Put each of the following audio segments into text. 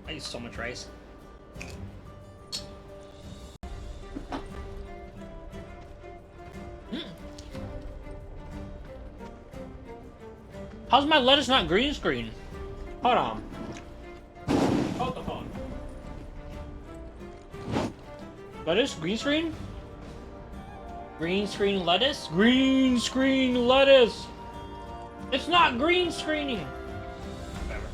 I use so much rice. How's my lettuce not green screen? Hold on. Hold the phone. Lettuce? Green screen? Green screen lettuce? Green screen lettuce! It's not green screening! Whatever.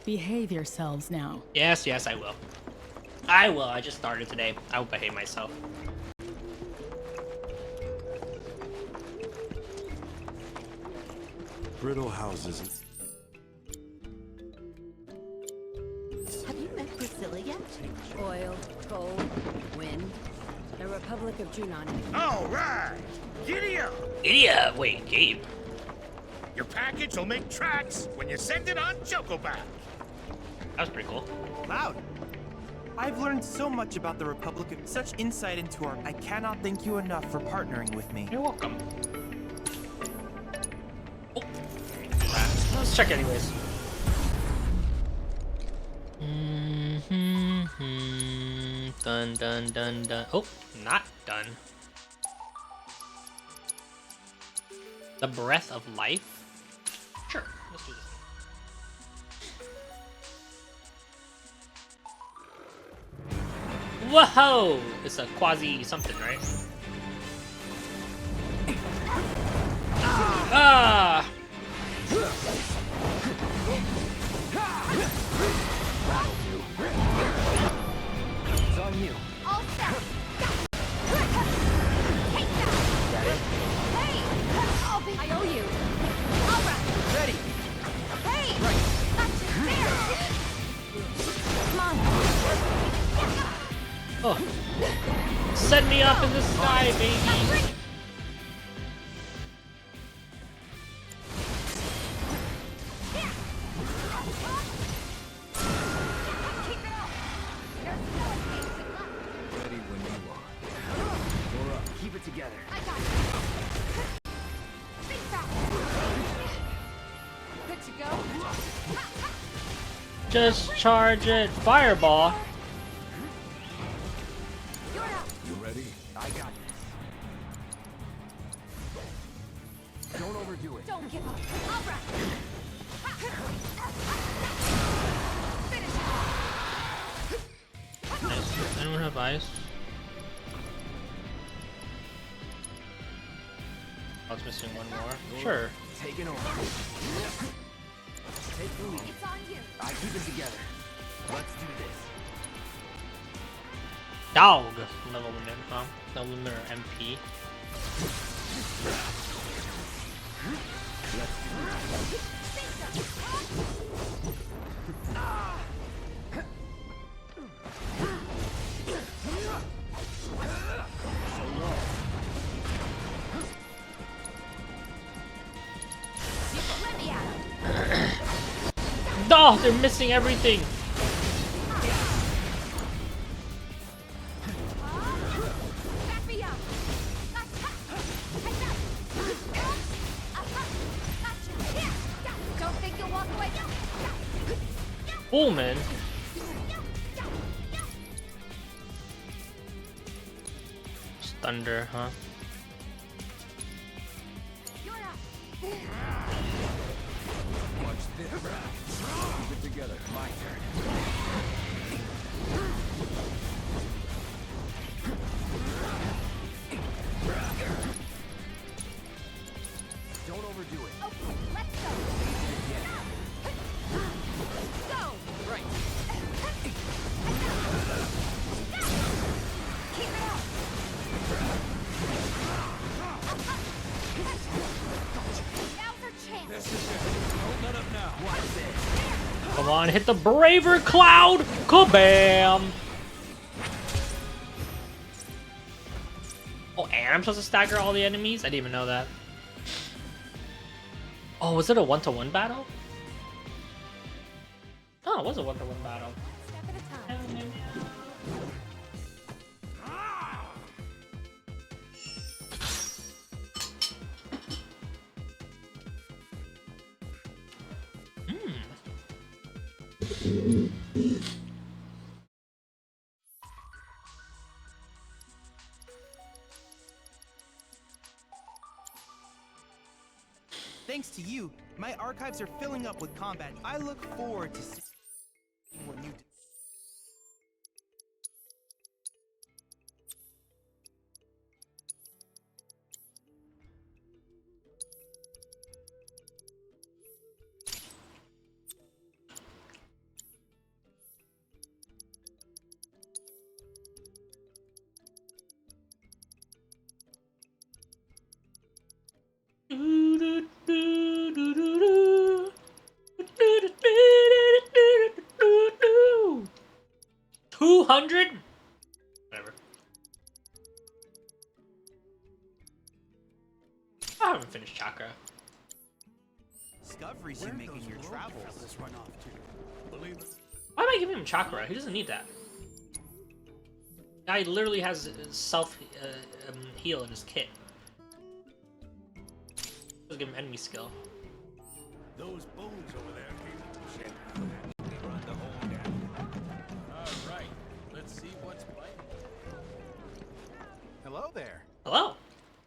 Behave yourselves now. Yes, yes, I will. I will. I just started today. I will behave myself. Brittle houses. Have you met Priscilla yet? Oil, coal, wind. The Republic of Junon. All right, giddy up. Idiot! Wait, Gabe. Your package will make tracks when you send it on Chocobo. That was pretty cool. Loud. I've learned so much about the Republic, such insight into our... I cannot thank you enough for partnering with me. You're welcome. Oh. Let's check anyways. Dun dun dun dun. Oh, not done. The breath of life? Sure, let's do this. Whoa! It's a quasi something, right? Ah! It's on you. All set. Take that. Hey! I owe you. All right. Ready. Hey! That's fair. Come on. Oh. Send me up in the sky, baby! Ready when you are. You're up. Keep it together. I got it. Think fast. Good to go. Just charge it. Fireball. You're up. You ready? I got this. Don't overdo it. Don't give up. All right. Finish it. Nice. Anyone have ice? I was missing one more. Sure. Taking over. Take the lead. It's on you. I keep it together. Let's do this. Dog. Level limit, huh? Level limit or MP. Let me at him. Oh, they're missing everything. Back me up. Heads up. Gotcha. Here. Pullman. It's thunder, huh? Watch this. Keep it together. My turn. Don't overdo it. Okay, let's go. Go. Right. Keep it up. Now's our chance. This is it. Don't let up now. Watch this. Come on, hit the braver cloud! Kabam! Oh, and I'm supposed to stagger all the enemies? I didn't even know that. Oh, was it a one-to-one battle? Oh, it was a one-to-one battle. Step at a time. Thanks to you, my archives are filling up with combat. I look forward to seeing what you do. $200? Whatever. I haven't finished Chakra. Discoveries you make in your travels. Run off to. Believe it. Why am I giving him Chakra? He doesn't need that. Guy literally has self heal in his kit. Just give him enemy skill. Those bones over there. Shit. They run the whole damn. All right. Let's see what's playing. Hello there. Hello.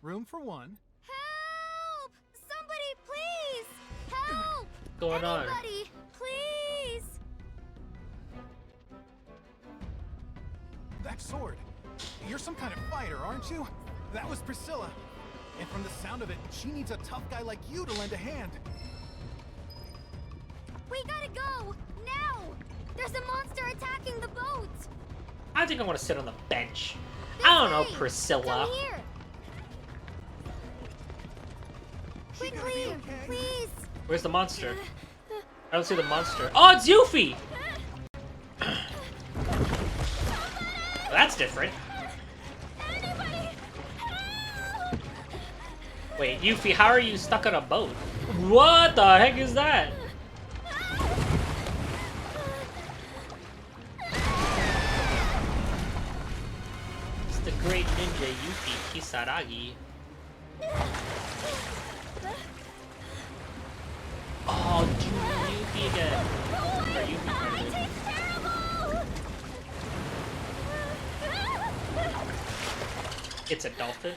Room for one. Help! Somebody, please! Help! What's going on? Anybody, please! That sword. You're some kind of fighter, aren't you? That was Priscilla. And from the sound of it, she needs a tough guy like you to lend a hand. We gotta go! Now! There's a monster attacking the boat! I think I want to sit on the bench. I don't know, This way. Priscilla. Come here! Quickly, please! Where's the monster? I don't see the monster. Oh, it's Yuffie! That's different. Anybody! Help! Wait, Yuffie, how are you stuck on a boat? What the heck is that? It's the great ninja Yuffie Kisaragi. Oh, Yuffie again. Or Yuffie again. It's a dolphin.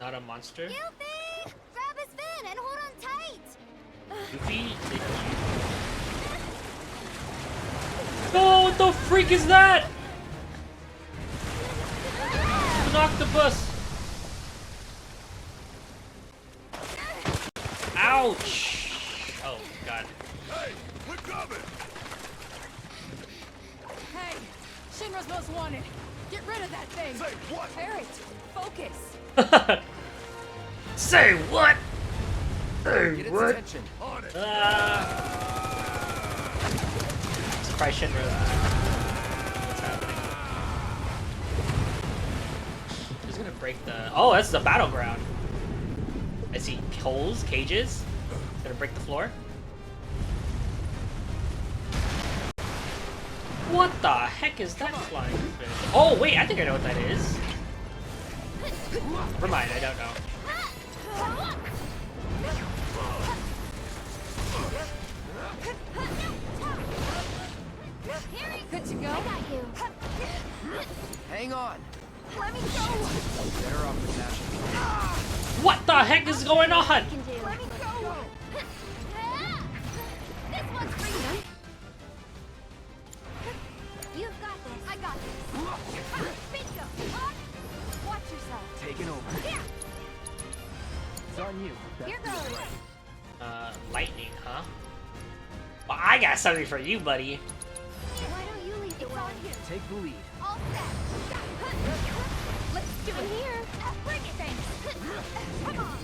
Not a monster. Yuffie! Grab his fin and hold on tight! Yuffie? Oh, what the freak is that? An octopus! Ouch! Oh, God. Hey, we're coming. Hey, Shinra's most wanted. Get rid of that thing. Say what? Barrett, focus. Say what? Say Get its what? attention. On it. Surprise Shinra. What's happening? Who's gonna break the... Oh, that's the battleground. I see holes, cages. Gonna break the floor. What the heck is that flying fish? Oh, wait, I think I know what that is. Never mind, I don't know. heck is going on? Let me go. This one's for you. You've got this. I got this. Bingo. Watch yourself. Taking over. Here. It's on you. Here goes. Lightning, huh? Well, I got something for you, buddy. Why don't you lead the way? Take the lead. All set. Let's do it here. Bring it, thanks. Come on.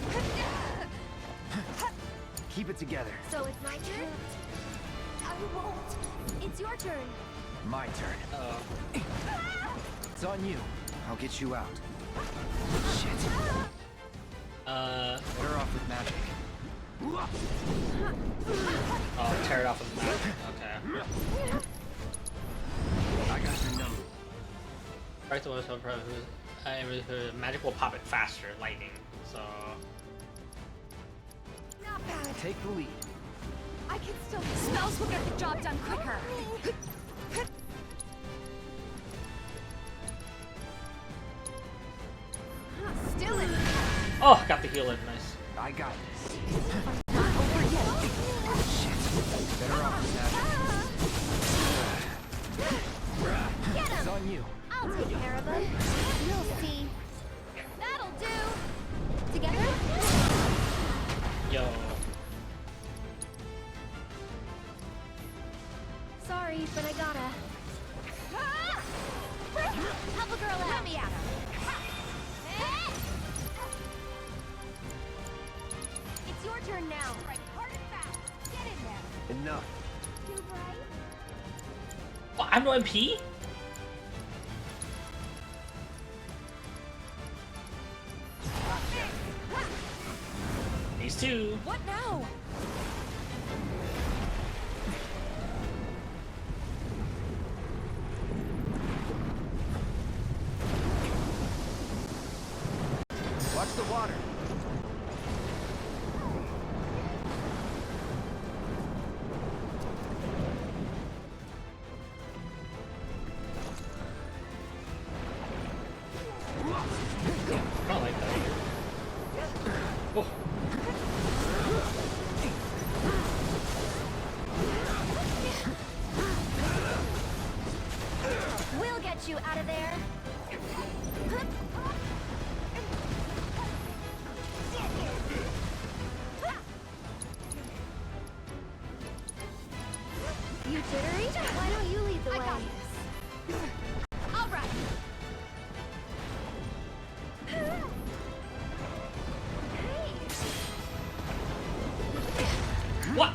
Keep it together. So it's my turn? I won't. It's your turn. My turn. It's on you. I'll get you out. Shit. Better off with magic. Oh, tear it off with the map. Okay. I got your number. Right, so magic will pop it faster, lightning. So Not bad. Take the lead. I can still. Spells will get the job done quicker. Still in. oh, got the heal in, nice. I got this. Not over yet. Shit. Better off with magic. Get It's him. on you. I'll take care of him. You'll see. That'll do. Together? Yo. Sorry, but I gotta. Help a girl out. Let me at her. It's your turn now. Right, hard and fast. Get in there. Enough. Too bright? Oh, I'm no MP? These two. What now? Watch the water. I don't like that. Oh. We'll get you out of there. You jittery? Why don't you lead the way? I got this. All right. What?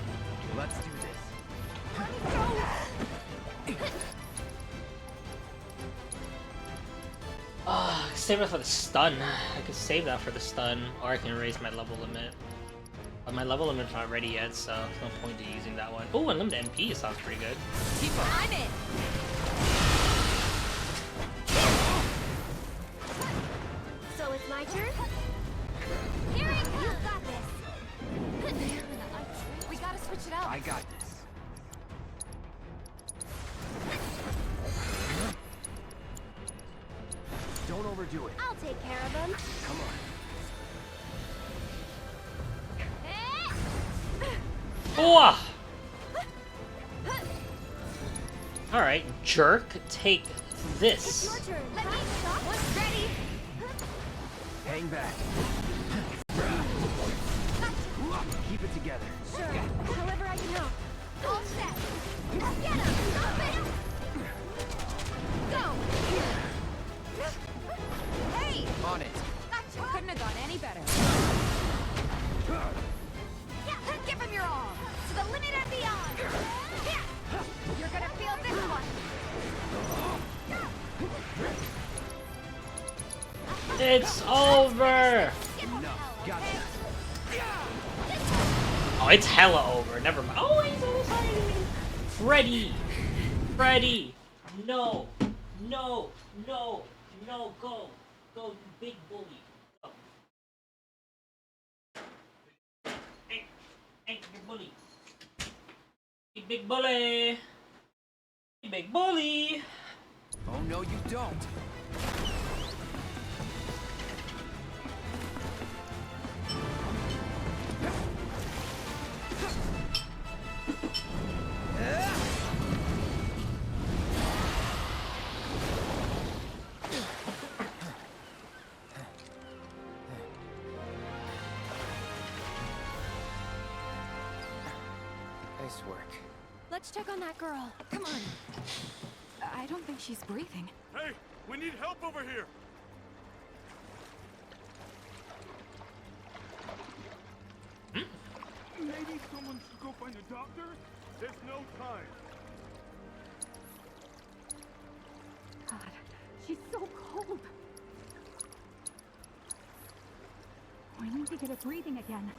Let's do this. Let me go. Ah, save it for the stun. I could save that for the stun, or I can raise my level limit. But my level limit's not ready yet, so there's no point to using that one. Oh, unlimited MP sounds pretty good. I'm in. So it's my turn? Here it comes. You've got this. We gotta switch it up. I got this. Don't overdo it. I'll take care of him. Come on. Oh! Alright, jerk, take It's this. your turn. Let me stop. What's ready? Hang back. Keep it together. Sure. However I can help. All set. Get him. Stop it. Go. Hey! On it. Gotcha. Couldn't have gone any better. Yeah, give him your all. To the limit and beyond. Yeah. You're gonna feel this one. It's over! Enough. Got this. Oh, it's hella over. Never mind. Oh, he's so excited! Freddy! Freddy! No! No! No! No! Go! Go, you big bully! Go! Hey! Hey, you bully! You big bully! You big bully! Oh, no, you don't. Nice work. Let's check on that girl. Come on. I don't think she's breathing. Hey, we need help over here. Maybe someone should go find a doctor? There's no time. God, she's so cold. We need to get her breathing again.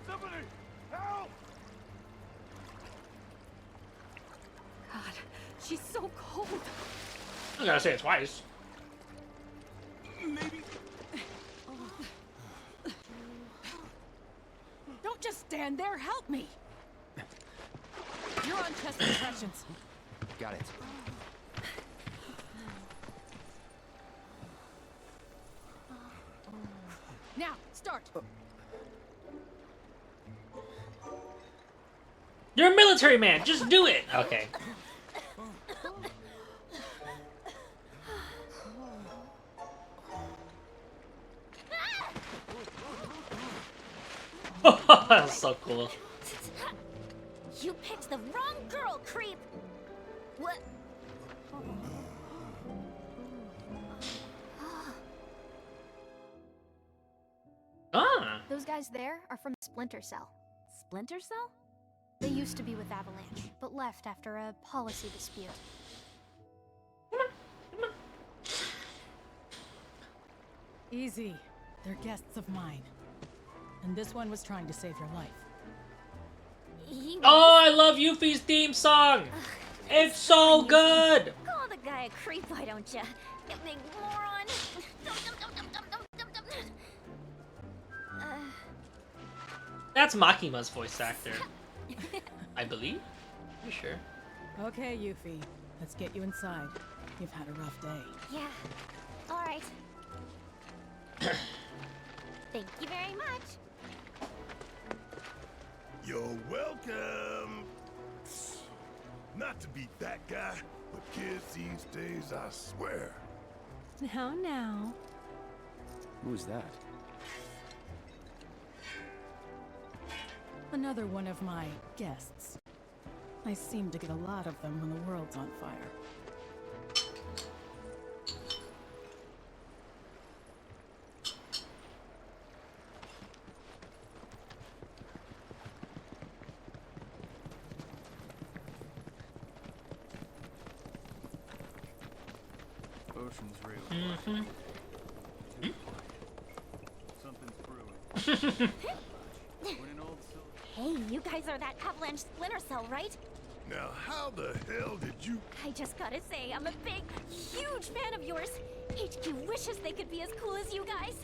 Somebody, help! God, she's so cold. I gotta say it twice. Maybe. Don't just stand there, help me! You're on chest compressions. Got it. Now, start. You're a military man. Just do it. Okay. That's so cool. You picked the wrong girl, creep! What? Ah. Those guys there are from Splinter Cell. Splinter Cell? They used to be with Avalanche, but left after a policy dispute. Easy. They're guests of mine. And this one was trying to save your life. He Oh, I love Yuffie's theme song. It's so good. Call the guy a creep, why don't ya? You big moron! That's Makima's voice actor, I believe. You sure? Okay, Yuffie. Let's get you inside. You've had a rough day. Yeah. Alright. Thank you very much. You're welcome. Not to be that guy, but kids these days, I swear. Now. Who's that? Another one of my guests. I seem to get a lot of them when the world's on fire. Ocean's real. Something's brewing. When an old soldier... Hey, you guys are that Avalanche Splinter Cell, right? Now, how the hell did you... I just gotta say, I'm a big, huge fan of yours. HQ wishes they could be as cool as you guys.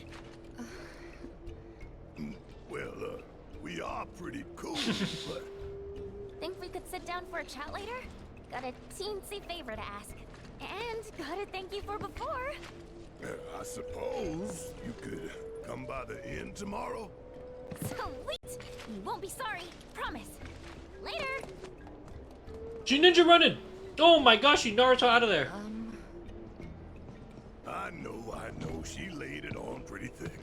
Well, we are pretty cool, but... Think we could sit down for a chat later? Got a teensy favor to ask. And gotta thank you for before. I suppose you could come by the inn tomorrow? Sweet! You won't be sorry, promise. Later! She ninja running. Oh my gosh, she Naruto out of there. I know, she laid it on pretty thick.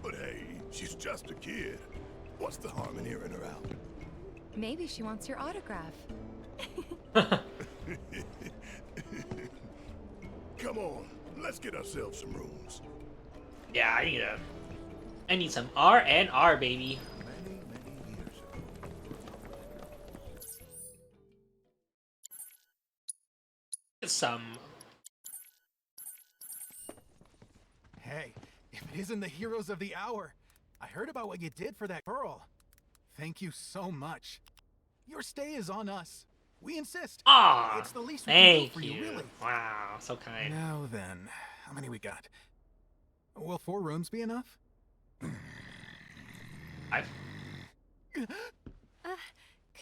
But hey, she's just a kid. What's the harm in hearing her out? Maybe she wants your autograph. Come on, let's get ourselves some rooms. Yeah, I need some R&R, baby. Many years ago. Some. Hey, if it isn't the heroes of the hour, I heard about what you did for that girl. Thank you so much. Your stay is on us. We insist. Ah, It's the least we can do thank for you. you, really. Wow, so kind. Now then, how many we got? Will 4 rooms be enough? Could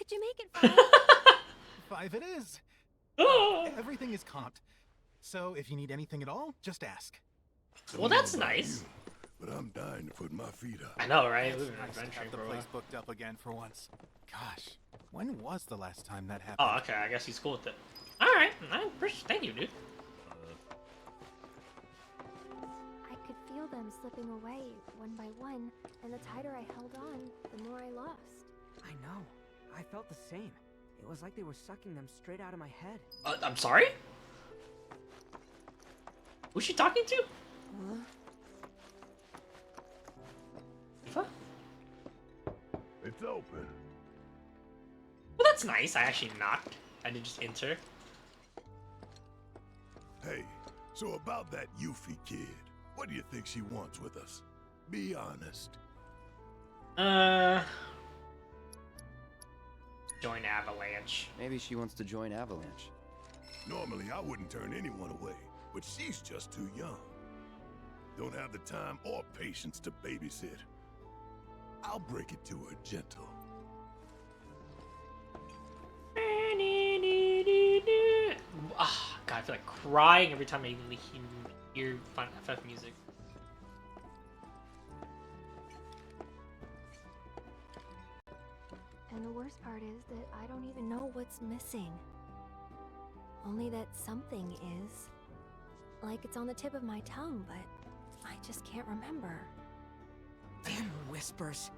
you make it 5? 5 it is. Everything is comped. So if you need anything at all, just ask. Well, that's nice. But I'm dying to put my feet up. I know, right? We've been Nice to adventuring have the for a place while. booked up again for once. Gosh, when was the last time that happened? Oh, okay. I guess he's cool with it. All right. Thank you, dude. I could feel the them slipping away one by one, and the tighter I held on, the more I lost. I know. I felt the same. It was like they were sucking them straight out of my head. I'm sorry? Who's she talking to? Huh? It's open. Well, that's nice. I actually knocked. I didn't just enter. Hey, so about that Yuffie kid, what do you think she wants with us? Be honest. Join Avalanche. Maybe she wants to join Avalanche. Normally, I wouldn't turn anyone away, but she's just too young. Don't have the time or patience to babysit. I'll break it to her gentle. Ah, God, I feel like crying every time I hear fun FF music. And the worst part is that I don't even know what's missing. Only that something is. Like it's on the tip of my tongue, but I just can't remember. Damn whispers.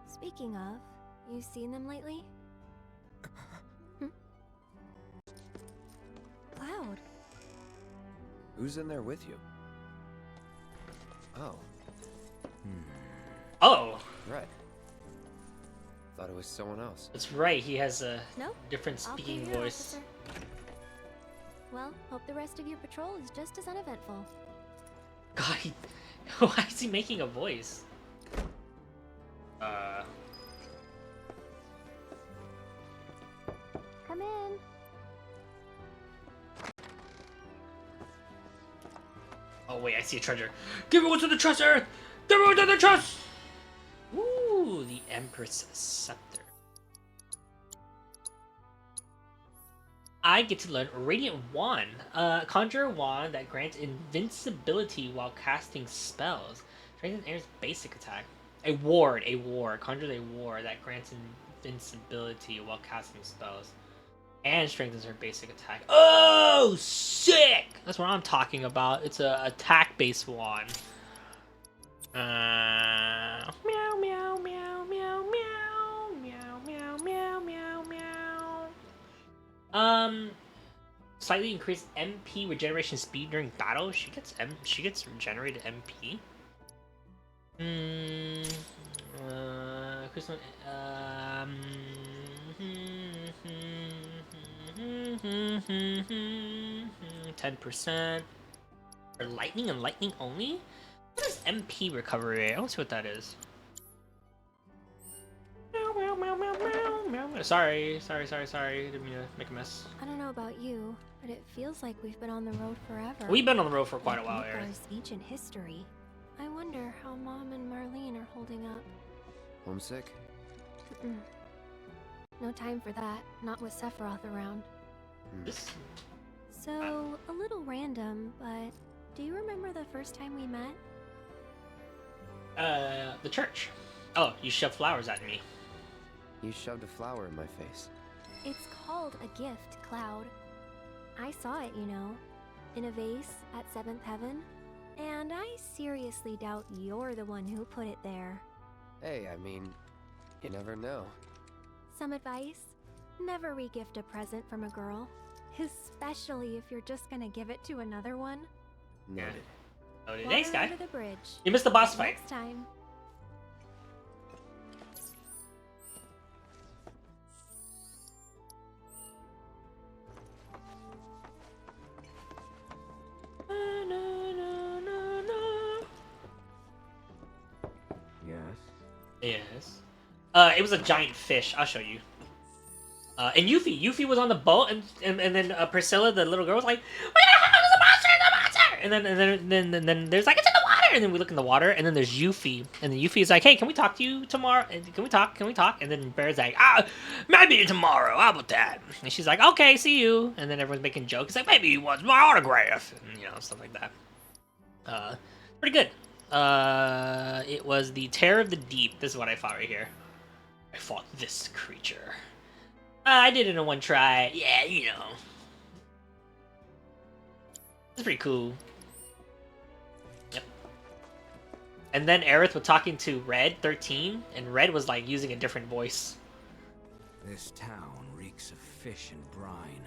Speaking of, you seen them lately? Cloud. Who's in there with you? Oh. Oh, Right. Thought it was someone else. that's right. He has a No, different I'll be speaking your voice. officer. Well, hope the rest of your patrol is just as uneventful. God, why is he making a voice? Come in. Oh wait, I see a treasure. Give me what's in the treasure! Give me what's in the chest! Ooh, the Empress Scepter. I get to learn Radiant Wand. Conjure a wand that grants invincibility while casting spells. Strengthens Air's basic attack. A ward. Conjures a ward that grants invincibility while casting spells. And strengthens her basic attack. Oh, sick! That's what I'm talking about. It's a attack-based wand. Meow, meow, meow, meow, meow, meow, meow, meow, meow, meow. Slightly increased MP regeneration speed during battle. She gets regenerated MP. Crystal, 10%. For lightning and lightning only? What is MP recovery? I don't see what that is. Sorry. Didn't mean to make a mess. I don't know about you, but it feels like we've been on the road forever. We've been on the road for quite a Like while, Aaron. Midgar's ancient history. I wonder how Mom and Marlene are holding up. Homesick? Mm-mm. No time for that, not with Sephiroth around. This So, a little random, but do you remember the first time we met? the church. Oh, you shoved flowers at me. You shoved a flower in my face. It's called a gift, Cloud. I saw it, you know, in a vase at 7th Heaven, and I seriously doubt you're the one who put it there. Hey, I mean, you never know. Some advice? Never re-gift a present from a girl, especially if you're just gonna give it to another one. Noted. Oh, Water thanks, guy. under the bridge. You missed the boss fight. Next time. Yes. Yes. It was a giant fish. I'll show you. And Yuffie was on the boat, and then Priscilla, the little girl, was like, "There's a monster! There's a monster!" And then there's like, "It's in the water!" And then we look in the water, and then there's Yuffie, and then Yuffie is like, "Hey, can we talk to you tomorrow? Can we talk? Can we talk?" And then Bear's like, maybe tomorrow. How about that?" And she's like, "Okay, see you." And then everyone's making jokes like, "Maybe he wants my autograph," and stuff like that. Pretty good. It was the Terror of the Deep. This is what I fought right here. I fought this creature. I did it in one try. Yeah, It's pretty cool. Yep. And then Aerith was talking to Red 13, and Red was like using a different voice. This town reeks of fish and brine.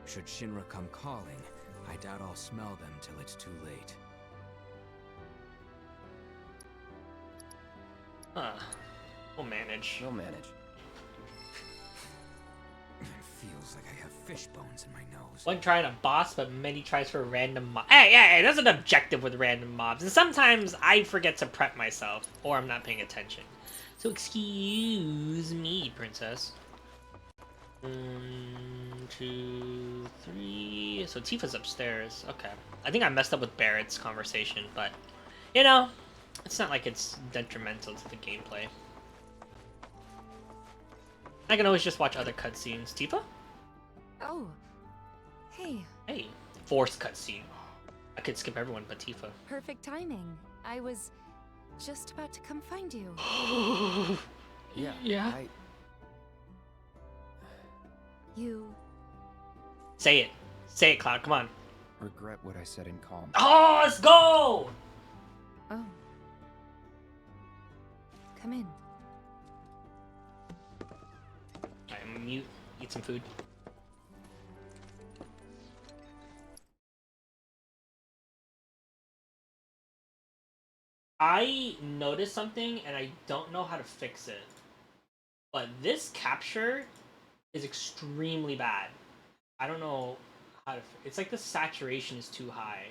Should Shinra come calling, I doubt I'll smell them till it's too late. Huh. We'll manage. We'll manage. It feels like I have fish bones in my nose. One trying a boss, but many tries for random mob. Hey, there's an objective with random mobs, and sometimes I forget to prep myself, or I'm not paying attention. So excuse me, princess. 1, 2, 3. So Tifa's upstairs. Okay. I think I messed up with Barrett's conversation, but you know, it's not like it's detrimental to the gameplay. I can always just watch other cutscenes. Tifa? Oh. Hey. Hey. Forced cutscene. I could skip everyone but Tifa. Perfect timing. I was just about to come find you. Yeah. You... Say it. Say it, Cloud. Come on. Regret what I said in calm. Oh, let's go! Oh. Come in. I'm mute. Eat some food. I noticed something and I don't know how to fix it. But this capture is extremely bad. I don't know how to... It's like the saturation is too high.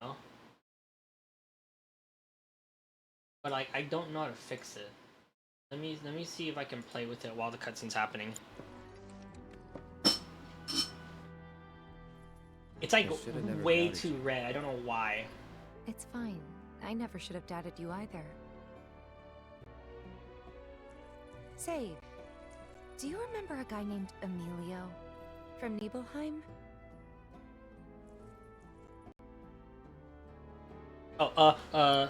You know? But like, I don't know how to fix it. Let me see if I can play with it while the cutscene's happening. It's like way too red. I don't know why. It's fine. I never should have doubted you either. Say, do you remember a guy named Emilio from Nibelheim? Only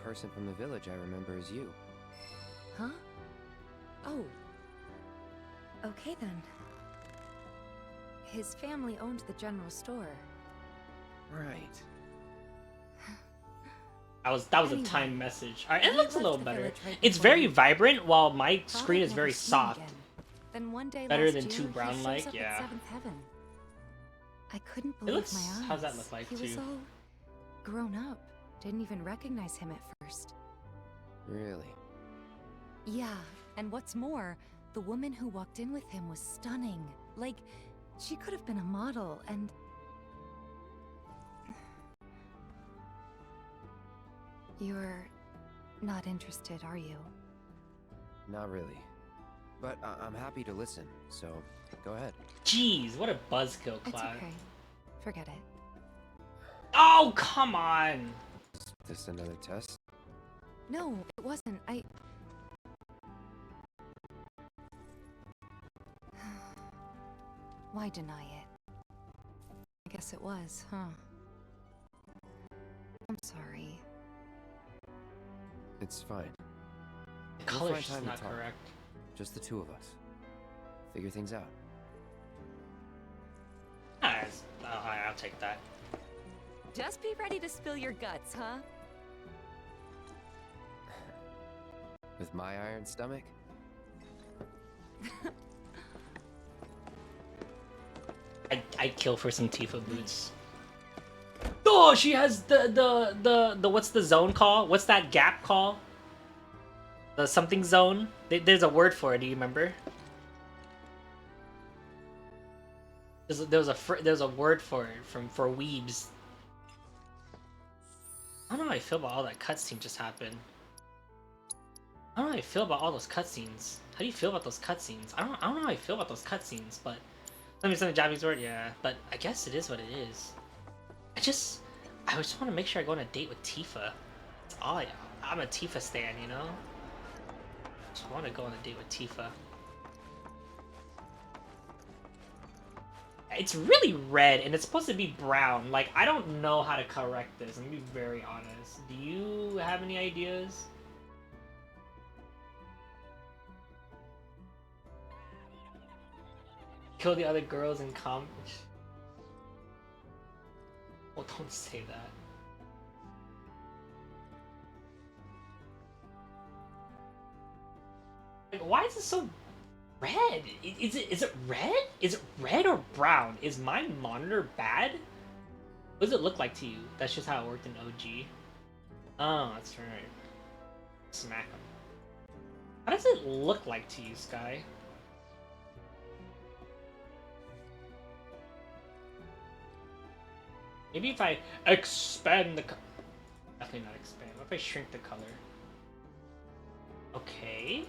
person from the village I remember is you. Huh? Oh. Okay then. His family owned the general store. Right. That was a timed message. Alright, it looks a little better. It's very vibrant while my screen is very soft. Then one day Better last than year, Two Brown he like, shows up yeah. at Seventh Heaven. I couldn't It believe looks... my eyes. How's that look like, He was too? all grown up. Didn't even recognize him at first. Really? Yeah, and what's more, the woman who walked in with him was stunning. Like, she could have been a model, and... You're not interested, are you? Not really. But I'm happy to listen, so go ahead. Jeez, what a buzzkill, It's Cloud. okay. Forget it. Oh, come on! Is this another test? No, it wasn't. Why deny it? I guess it was, huh? I'm sorry. It's fine. The We'll color's find time to not talk. correct. Just the two of us. Figure things out. I'll take that. Just be ready to spill your guts, huh? With my iron stomach? I'd kill for some Tifa boots. Oh, she has the what's the zone called? What's that gap called? The something zone? There's a word for it. Do you remember? There's a word for it for weebs. I don't know how I feel about all that cutscene just happened. I don't know how I feel about all those cutscenes. How do you feel about those cutscenes? I don't know how I feel about those cutscenes, but let me say the Japanese word, yeah. But I guess it is what it is. I just want to make sure I go on a date with Tifa. That's all I'm a Tifa stan, you know? I just want to go on a date with Tifa. It's really red and it's supposed to be brown. Like, I don't know how to correct this. I'm gonna be very honest. Do you have any ideas? Kill the other girls in comments. Well, don't say that. Like, why is it so red? Is it red? Is it red or brown? Is my monitor bad? What does it look like to you? That's just how it worked in OG. Oh, that's right. Smack him. How does it look like to you, Sky? Maybe if I expand the definitely not expand. What if I shrink the color? Okay.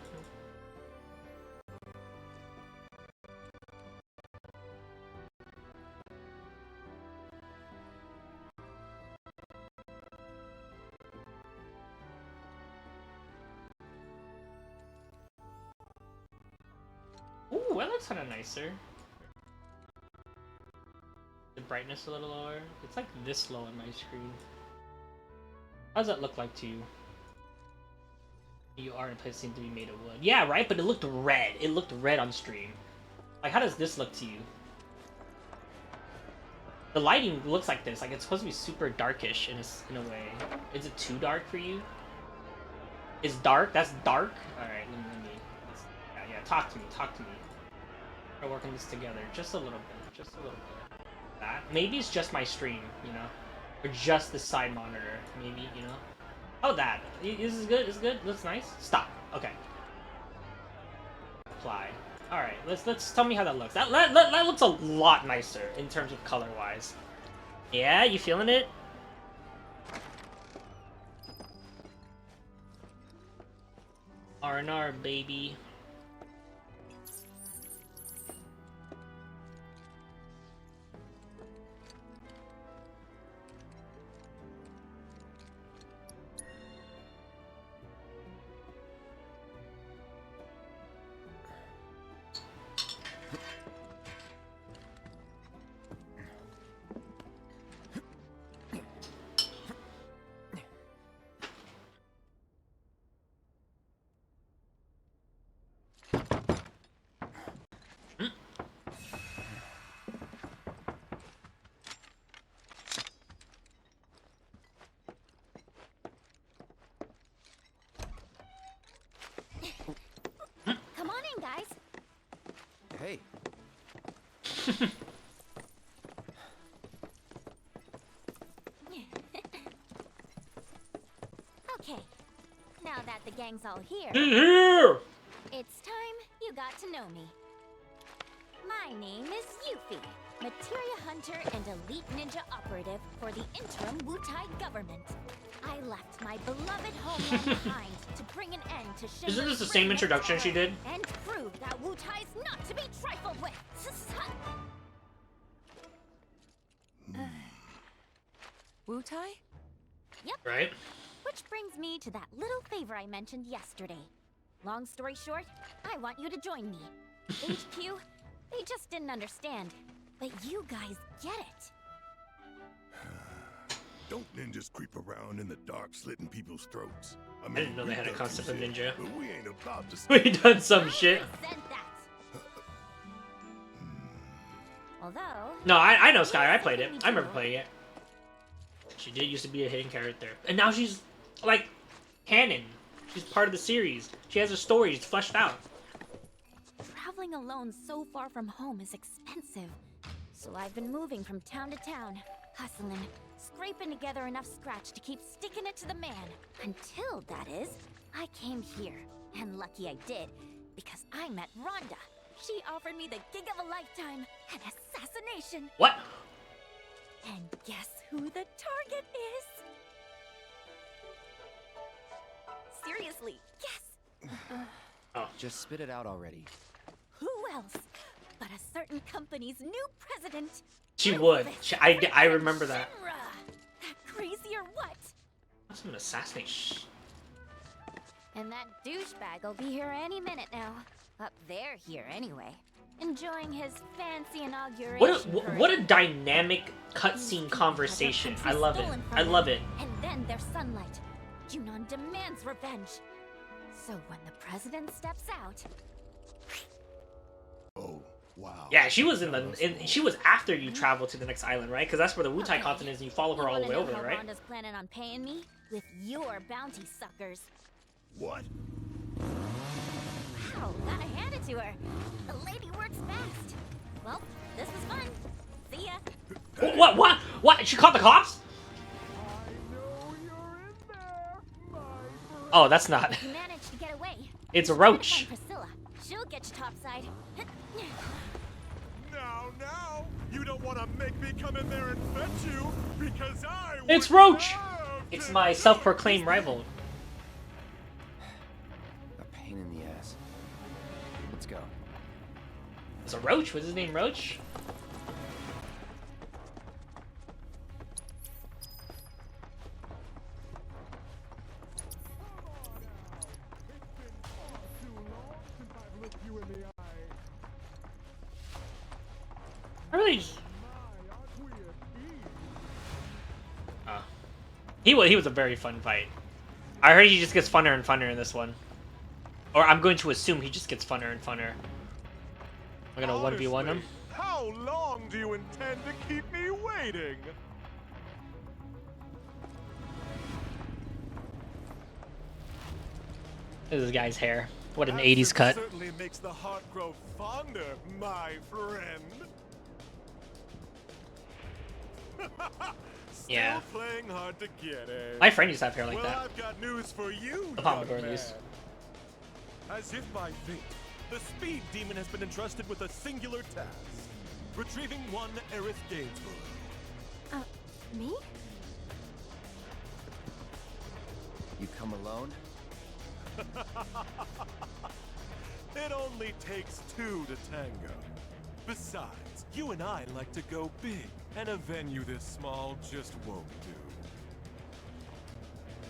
Ooh, that looks kind of nicer. The brightness a little lower. It's like this low on my screen. How does that look like to you? You are in a place seemed to be made of wood. Yeah, right? But it looked red. It looked red on stream. Like, how does this look to you? The lighting looks like this. Like, it's supposed to be super darkish in a way. Is it too dark for you? Is dark? That's dark? Alright, let me yeah, talk to me. We're working this together. Just a little bit. Just a little bit. That. Maybe it's just my stream, you know? Or just the side monitor. Maybe, you know? Oh, that. This is good. This is good. Looks nice. Stop. Okay. Apply. All right. Let's tell me how that looks. That looks a lot nicer in terms of color wise. Yeah, you feeling it? R&R, baby. Come on in, guys. Hey. Okay, now that the gang's all here, it's time you got to know me. My name is Yuffie, materia hunter and elite ninja operative for the interim Wutai government. I left my beloved homeland behind to bring an end to Shinra's Isn't this the same introduction she did? and prove that Wutai's not to be trifled with. Wutai? Yep. Right? Which brings me to that little favor I mentioned yesterday. Long story short, I want you to join me. HQ, they just didn't understand. But you guys get it. Don't ninjas creep around in the dark slitting people's throats? I didn't know they had a concept of ninja. But we ain't about to We done some shit. Although... No, I know Sky. I played it. I remember playing it. She did used to be a hidden character. And now she's, like, canon. She's part of the series. She has a story. It's fleshed out. Traveling alone so far from home is expensive. So I've been moving from town to town, hustling, scraping together enough scratch to keep sticking it to the man. Until, that is, I came here. And lucky I did, because I met Rhonda. She offered me the gig of a lifetime, an assassination. What? And guess who the target is? Seriously, guess. Just spit it out already. Who else but a certain company's new president? She would. I remember that. Shinra. That crazy or what? That's an assassination. And that douchebag will be here any minute now. Up there here anyway. Enjoying his fancy inauguration. What a dynamic cutscene conversation. I love it. I love it. And then there's sunlight. Junon demands revenge. So when the president steps out... Oh, wow. Yeah, she was she was after you travel to the next island, right? Because that's where the Wutai continent is, and you follow her all the way over there, right? Rhonda's planning on paying me with your bounty suckers. What? Wow, gotta hand it to her. The lady works fast. Well, this was fun. See ya. What? She called the cops? Oh, that's not. You managed to get away. It's a Try to roach. find Priscilla. She'll get you topside. Now, you don't want to make me come in there and fetch you because I. It's Roach. It's my self-proclaimed rival. A pain in the ass. Let's go. It's a Roach. What's his name? Roach? I really. He was a very fun fight. I heard he just gets funner and funner in this one. Or I'm going to assume he just gets funner and funner. We're gonna 1v1 him. How long do you intend to keep me waiting? This is this guy's hair. What an 80s cut. Certainly makes the heart grow fonder, my friend. Yeah. Still playing hard to get, eh? My friend used to have hair like well, that. I've got news for you, The young Pompadour man. these. As if by fate, the Speed Demon has been entrusted with a singular task: retrieving one Aerith Gainsborough. Me? You come alone? It only takes two to tango. Besides, you and I like to go big, and a venue this small just won't do.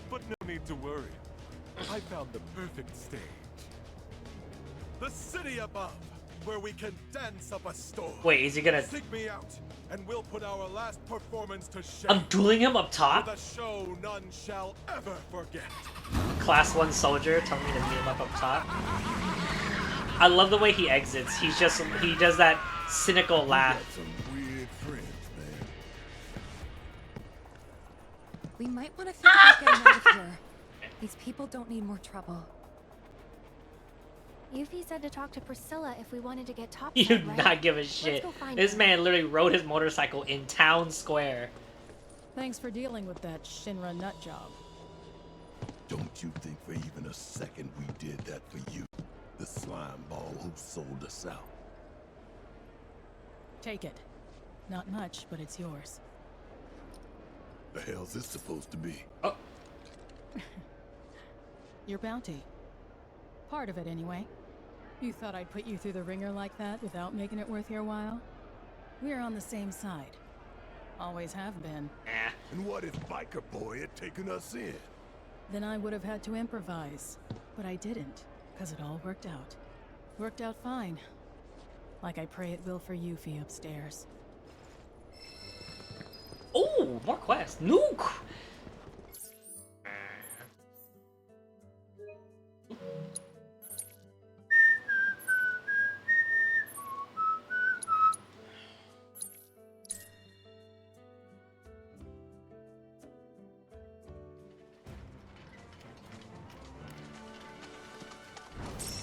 But no need to worry. I found the perfect stage. The city above, where we can dance up a storm. Wait, is he gonna... Seek me out, and we'll put our last performance to shame. I'm dueling him up top? With a show none shall ever forget. Class 1 soldier telling me to meet him up top. I love the way he exits. He does that cynical laugh. Some weird friends, man. We might want to think about getting out of here. These people don't need more trouble. Yuffie said to talk to Priscilla if we wanted to get topside, You do right? not give a Let's shit. go find This her. man literally rode his motorcycle in town square. Thanks for dealing with that Shinra nut job. Don't you think for even a second we did that for you? The slime ball who sold us out. Take it. Not much, but it's yours. The hell's this supposed to be? Oh. Your bounty. Part of it, anyway. You thought I'd put you through the ringer like that without making it worth your while? We're on the same side. Always have been. And what if Biker Boy had taken us in? Then I would have had to improvise. But I didn't, because it all worked out. Worked out fine. Like I pray it will for Yuffie upstairs. Oh, more quests. Nuke!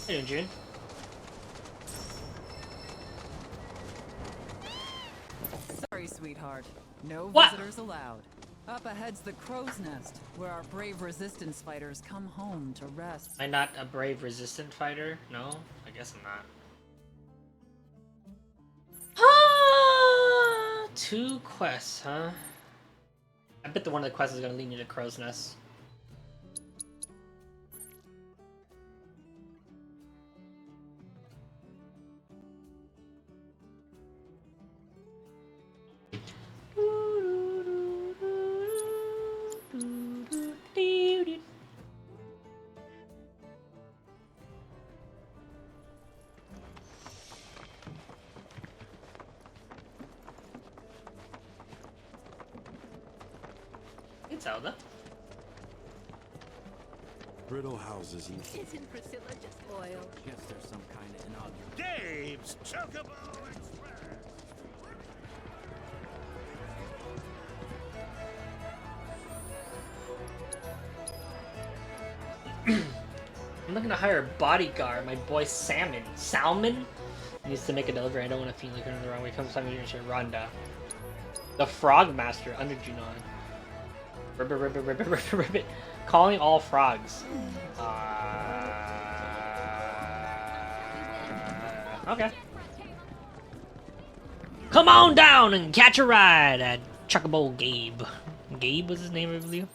How you doing, June? Sorry, sweetheart. No What? visitors allowed. Up ahead's the Crow's Nest, where our brave resistance fighters come home to rest. Am I not a brave resistant fighter? No? I guess I'm not. Ah, 2 quests, huh? I bet the one of the quests is gonna lead me to Crow's Nest. It's Zelda. Brittle houses and Isn't Priscilla just loyal? guess there's some kind of inaugural. Gabe's Chocobo Express! looking to hire a bodyguard. My boy Salmon. Salmon? He needs to make a delivery. I don't want to feel like going the wrong way. Comes time to Rhonda. The Frog Master under Junon. Ribbit. Calling all frogs. Okay. Come on down and catch a ride at Chocobo Gabe. Gabe was his name, I believe.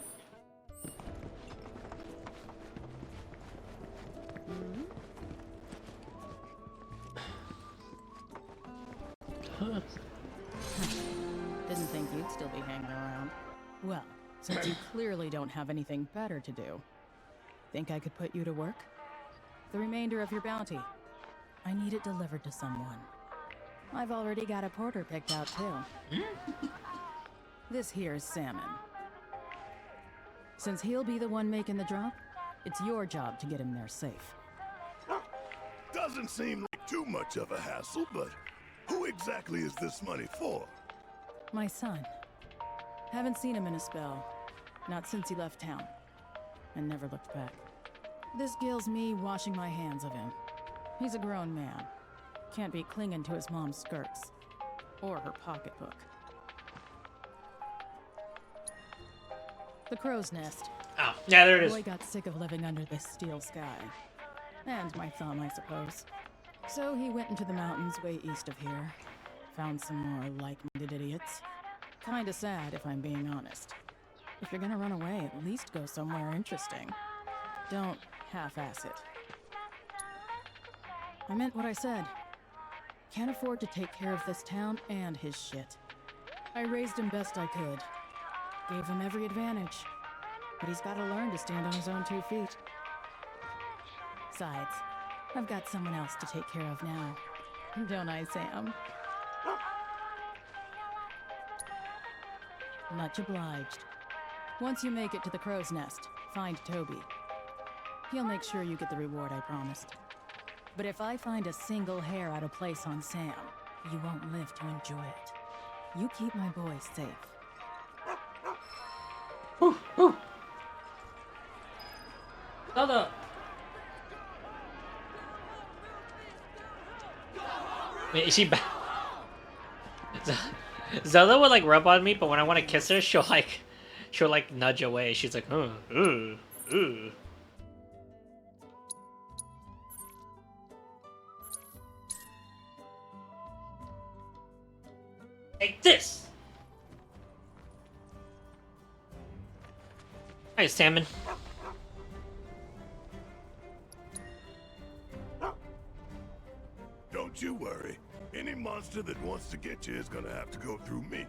Didn't think you'd still be hanging around. Well, since you clearly don't have anything better to do, think I could put you to work? The remainder of your bounty. I need it delivered to someone. I've already got a porter picked out too. This here's Salmon. Since he'll be the one making the drop, it's your job to get him there safe. Doesn't seem like too much of a hassle, but who exactly is this money for? My son. Haven't seen him in a spell. Not since he left town. And never looked back. This gills me washing my hands of him. He's a grown man. Can't be clinging to his mom's skirts. Or her pocketbook. The crow's nest. Oh, yeah, there it is. Boy got sick of living under this steel sky. And my thumb, I suppose. So he went into the mountains way east of here. Found some more like-minded idiots. Kinda sad, if I'm being honest. If you're gonna run away, at least go somewhere interesting. Don't half-ass it. I meant what I said. Can't afford to take care of this town and his shit. I raised him best I could. Gave him every advantage. But he's gotta learn to stand on his own 2 feet. Besides, I've got someone else to take care of now. Don't I, Sam? Much obliged. Once you make it to the crow's nest, find Toby. He'll make sure you get the reward I promised. But if I find a single hair out of place on Sam, you won't live to enjoy it. You keep my boy safe. Zelda! Wait, is she back? Zelda would like rub on me, but when I want to kiss her, she'll like nudge away. She's like, ooh. Take this! Hey, Salmon. Don't you worry. Any monster that wants to get you is gonna have to go through me.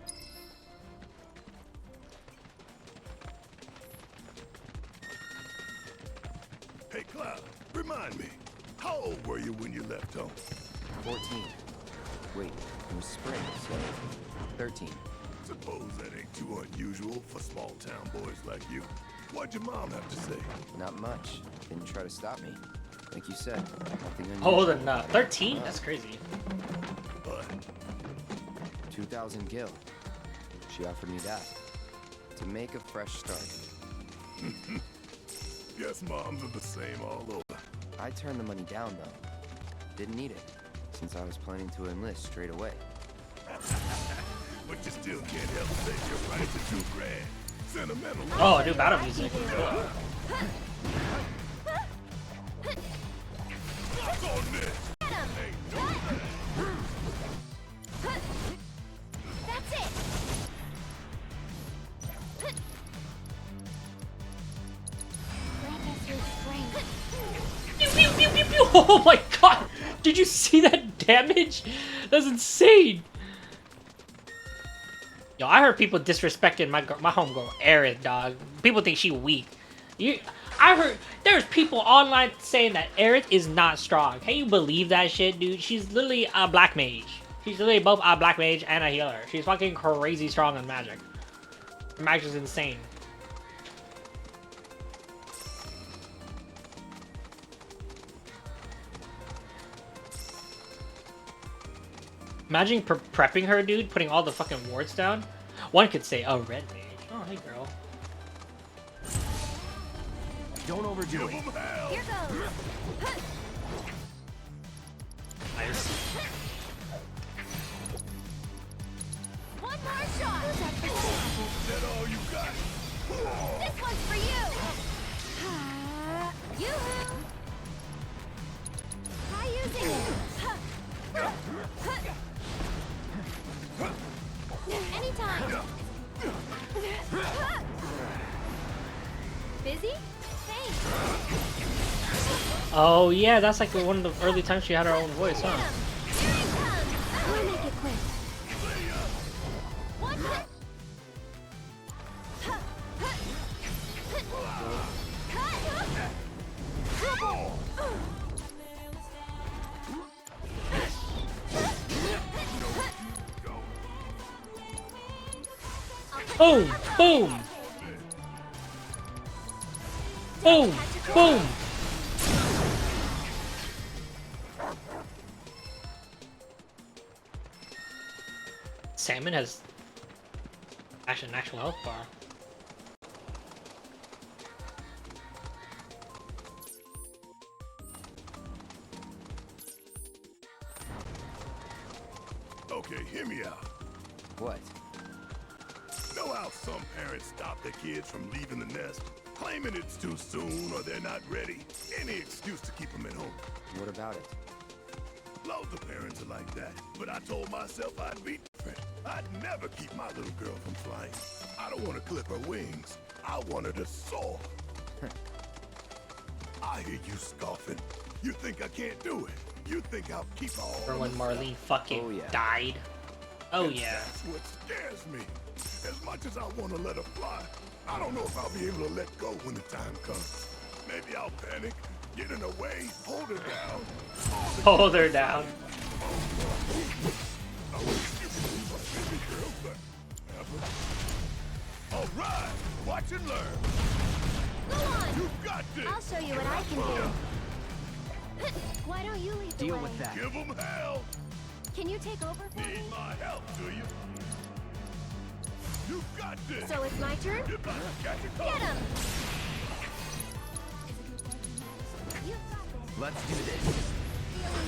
Hey, Cloud, remind me, how old were you when you left home? 14. Wait, it was spring, so 13. Suppose that ain't too unusual for small-town boys like you. What'd your mom have to say? Not much. Didn't try to stop me. Like you said, nothing unusual. Older than 13? That's crazy. But 2,000 gil. She offered me that. To make a fresh start. Guess moms are the same all over. I turned the money down, though. Didn't need it, since I was planning to enlist straight away. But you still can't help say you're right to $2,000. Sentimental. Oh, new battle music. Cool. That's it! Grant us your strength. Pew, pew, pew, pew, pew. Oh my god! Did you see that damage? That's insane! Yo, I heard people disrespecting my homegirl, Aerith, dog. People think she weak. I heard there's people online saying that Aerith is not strong. Can you believe that shit, dude? She's literally a black mage. She's literally both a black mage and a healer. She's fucking crazy strong in magic. Her magic is insane. Imagine prepping her, dude, putting all the fucking wards down. One could say, oh, red mage. Oh, hey, girl. Don't overdo it. Here goes. Nice. One more shot. That all you got? This one's for you. Yoo-hoo. Try using it. Anytime. Busy? Thanks. Oh yeah, that's like one of the early times she had her own voice, huh? Here it comes. We'll make it quick. One hit. Boom! Boom! Boom! Boom! Salmon has actually an actual health bar. Okay, hear me out. What? Know how some parents stop their kids from leaving the nest, claiming it's too soon or they're not ready. Any excuse to keep them at home. What about it? Loads of parents are like that, but I told myself I'd be different. I'd never keep my little girl from flying. I don't want to clip her wings. I want her to soar. I hear you scoffing. You think I can't do it? You think I'll keep her all Or when to myself? Marlene fucking Oh, yeah. died. Oh And yeah. That's what scares me. As much as I want to let her fly, I don't know if I'll be able to let go when the time comes. Maybe I'll panic, get in her way, hold her down. Hold her down. I wish you could be my baby girl, but never. All right, watch and learn. Go on. You got this. I'll show you what I can do. Why don't you lead the Deal way? with that. Give them hell. Can you take over for me? Need my help, do you? You got this. So it's my turn? You're about to catch a Get cold. him! You got this. Let's do this.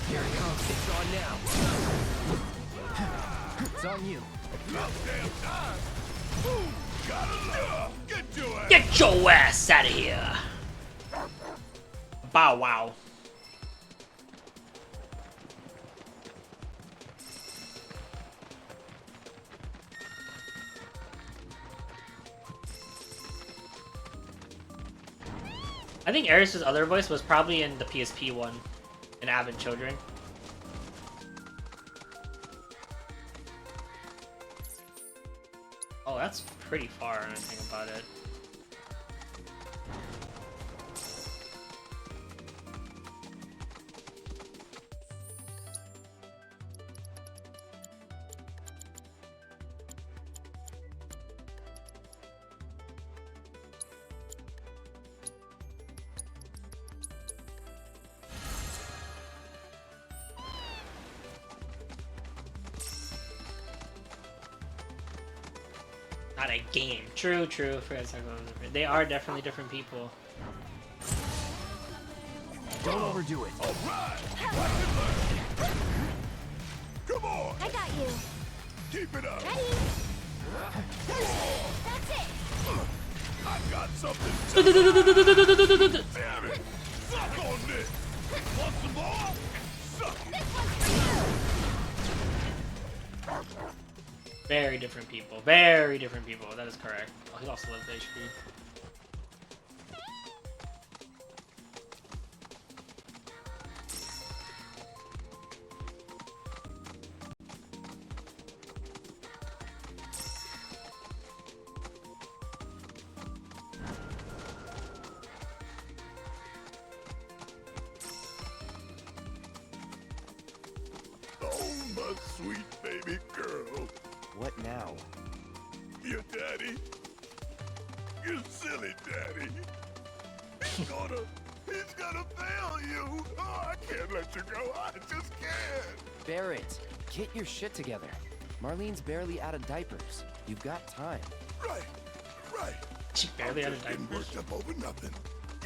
Here it comes. It's on now. It's on you. About damn time. Ooh, gotta live. Get your ass. Get your ass out of here. Bow wow. I think Eris's other voice was probably in the PSP one, in Avid Children. Oh, that's pretty far when I think about it. Not a game. True, true. They are definitely different people. Don't overdo it. All right. Watch and learn. Come on. I got you. Keep it up. Ready? That's it. I got something. Damn it. Suck on this. Want some more? Suck it. This one's for you. Very different people. Very different people. That is correct. Oh, he lost a little bit HP. Oh, my sweet baby girl. What now? Your daddy. You silly daddy. He's gonna fail you. Oh, I can't let you go. I just can't. Barrett, get your shit together. Marlene's barely out of diapers. You've got time. Right. She barely had a Just getting diaper. worked up over nothing.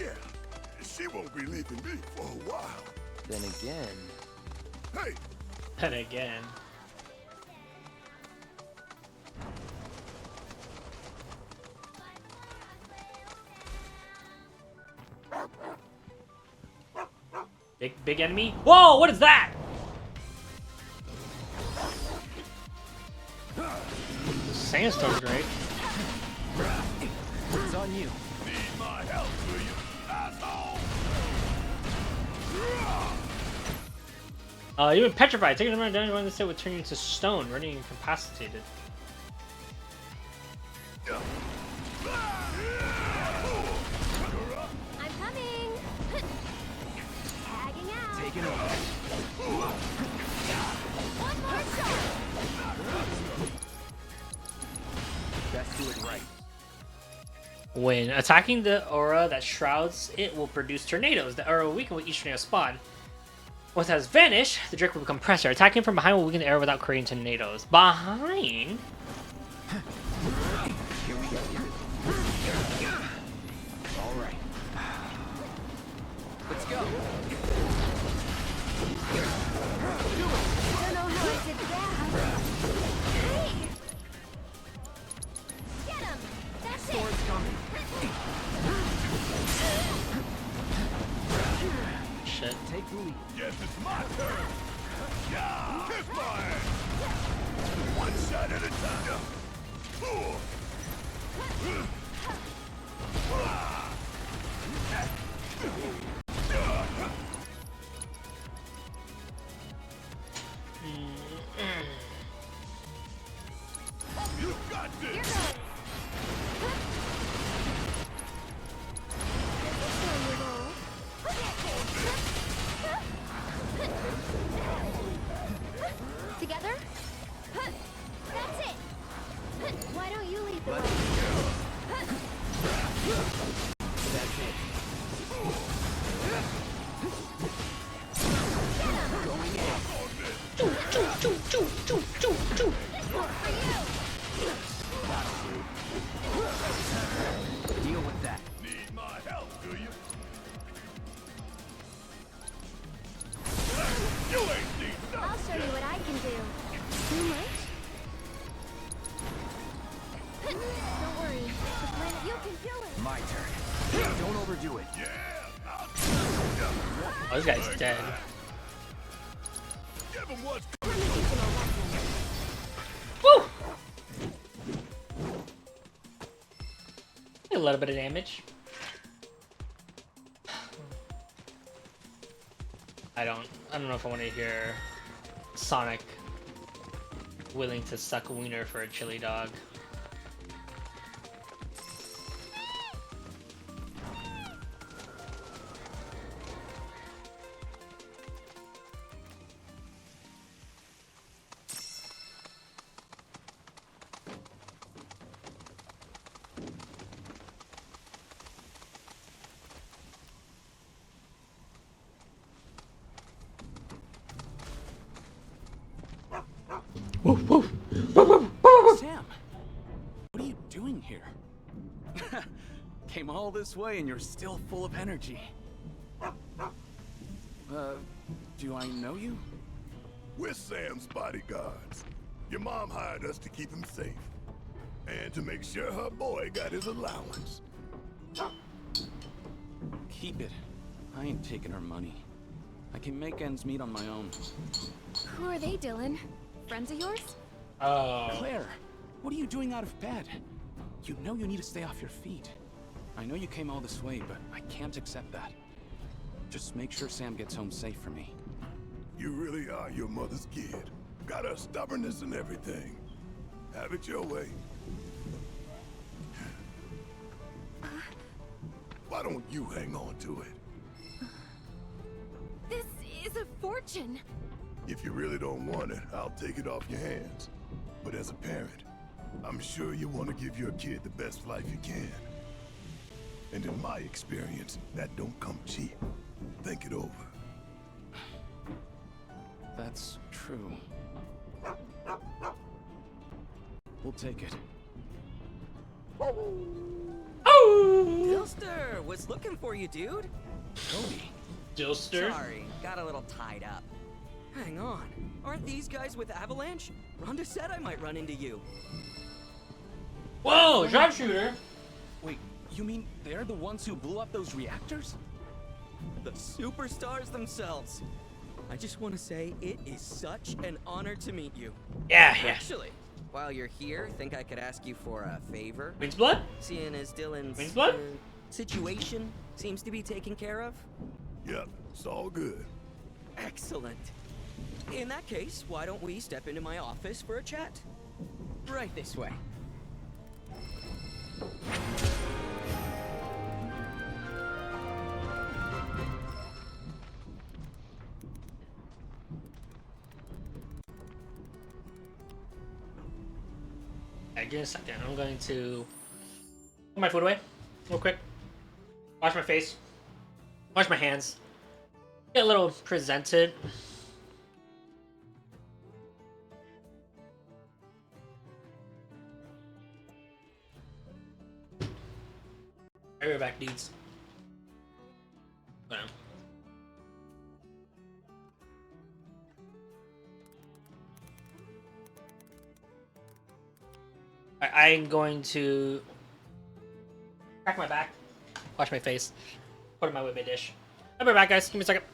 Yeah, she won't be leaving me for a while. Then again... Hey! And again. Big enemy? Whoa, what is that? Sandstorm's great. It's on you. Need my help, do you, asshole? You've been petrified. Taking them around down around the state would turn you into stone, running incapacitated. I'm coming. Tagging out. Taking over. One more shot. Let's do it right. When attacking the aura that shrouds it will produce tornadoes. The aura will weaken with each tornado spawn. Once it has vanished, the Drake will become pressure. Attacking from behind will weaken the aura without creating tornadoes. Behind? Here we go. All right. Let's go. Don't know how I did that. Hey! Get him! That's it! Shit. Take the lead. Guess it's my turn. Yeah, kiss my ass. One shot at a time. You got this. Together? That's it! Why don't you lead the way? That's it. Deal with that. Need my help, do you? You ain't seen nothing. I'll show you what I can do. Too much? Don't worry. The planet, you can do it. My turn. Don't overdo it. Oh, this guy's dead. Give him what's Let me teach him a lesson. Woo! A little bit of damage. I don't know if I want to hear Sonic willing to suck a wiener for a chili dog. Sam, what are you doing here? Came all this way and you're still full of energy. Do I know you? We're Sam's bodyguards. Your mom hired us to keep him safe. And to make sure her boy got his allowance. Keep it. I ain't taking her money. I can make ends meet on my own. Who are they, Dylan? Friends of yours? Oh. Claire, what are you doing out of bed? You know you need to stay off your feet. I know you came all this way, but I can't accept that. Just make sure Sam gets home safe for me. You really are your mother's kid. Got her stubbornness and everything. Have it your way. Why don't you hang on to it? This is a fortune. If you really don't want it, I'll take it off your hands. But as a parent, I'm sure you want to give your kid the best life you can. And in my experience, that don't come cheap. Think it over. That's true. We'll take it. Oh! Dilster was looking for you, dude. Cody. Dilster? Sorry, got a little tied up. Hang on, aren't these guys with Avalanche? Rhonda said I might run into you. Whoa, sharpshooter! Wait, you mean they're the ones who blew up those reactors? The superstars themselves. I just want to say it is such an honor to meet you. Yeah. Actually, while you're here, think I could ask you for a favor? Queen's blood? Seeing as Dylan's Queen's blood? situation seems to be taken care of. Yep, it's all good. Excellent. In that case, why don't we step into my office for a chat? Right this way. Give me a second. I'm going to put my food away real quick. Wash my face. Wash my hands. Get a little presented. I'll be right back, dudes. Hold on. I'm going to crack my back, wash my face, put in my whippet dish. I'll be right back, guys. Give me a second.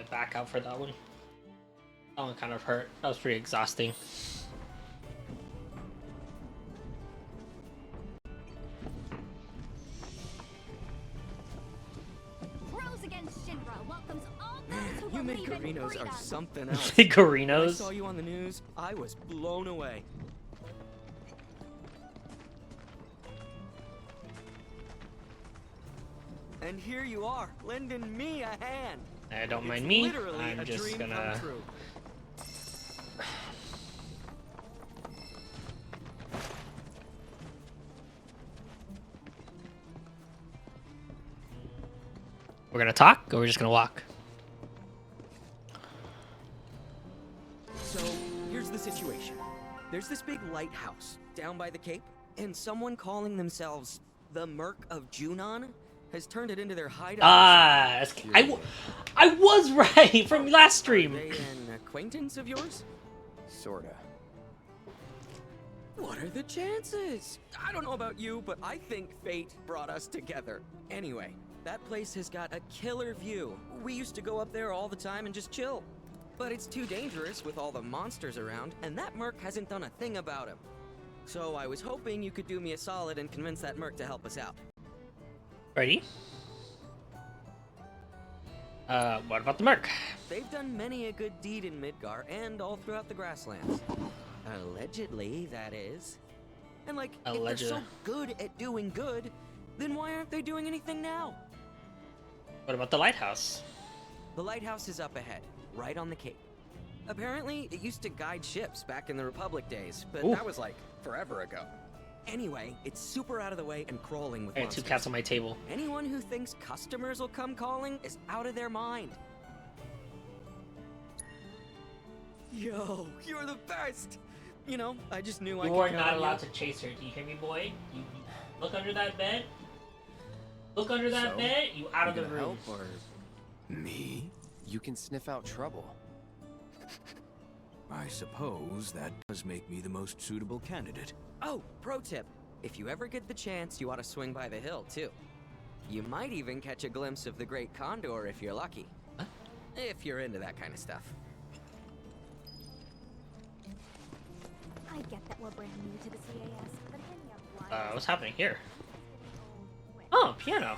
back out for that one. That one kind of hurt. That was pretty exhausting. Rose Against Shinra welcomes all those who You believe in Migorinos freedom. are something else. Migorinos? When I saw you on the news, I was blown away. And here you are, lending me a hand. Don't mind It's me. literally I'm a just dream gonna. come true. We're gonna talk, or we're just gonna walk. So, here's the situation. There's this big lighthouse down by the cape, and someone calling themselves the Merc of Junon has turned it into their hideout. Ah, I was right from last stream. Are they an acquaintance of yours? Sorta. What are the chances? I don't know about you, but I think fate brought us together. Anyway, that place has got a killer view. We used to go up there all the time and just chill. But it's too dangerous with all the monsters around, and that Merc hasn't done a thing about him. So I was hoping you could do me a solid and convince that Merc to help us out. Ready? What about the Merc? They've done many a good deed in Midgar and all throughout the grasslands. Allegedly, that is. And like, if they're so good at doing good, then why aren't they doing anything now? What about the lighthouse? The lighthouse is up ahead, right on the cape. Apparently, it used to guide ships back in the Republic days, but that was like forever ago. Anyway, it's super out of the way and crawling with I got monsters. 2 cats on my table. Anyone who thinks customers will come calling is out of their mind. Yo, you're the best! You know, I just knew I could You are count not on allowed you. to chase her. Do you hear me, boy? You look under that bed. Look under that bed. You out of the room. Help or me? You can sniff out trouble. I suppose that does make me the most suitable candidate. Oh, pro tip. If you ever get the chance, you ought to swing by the hill, too. You might even catch a glimpse of the Great Condor if you're lucky. Huh? If you're into that kind of stuff. I get that we're brand new to the CAS, but any of What's happening here? Oh, piano.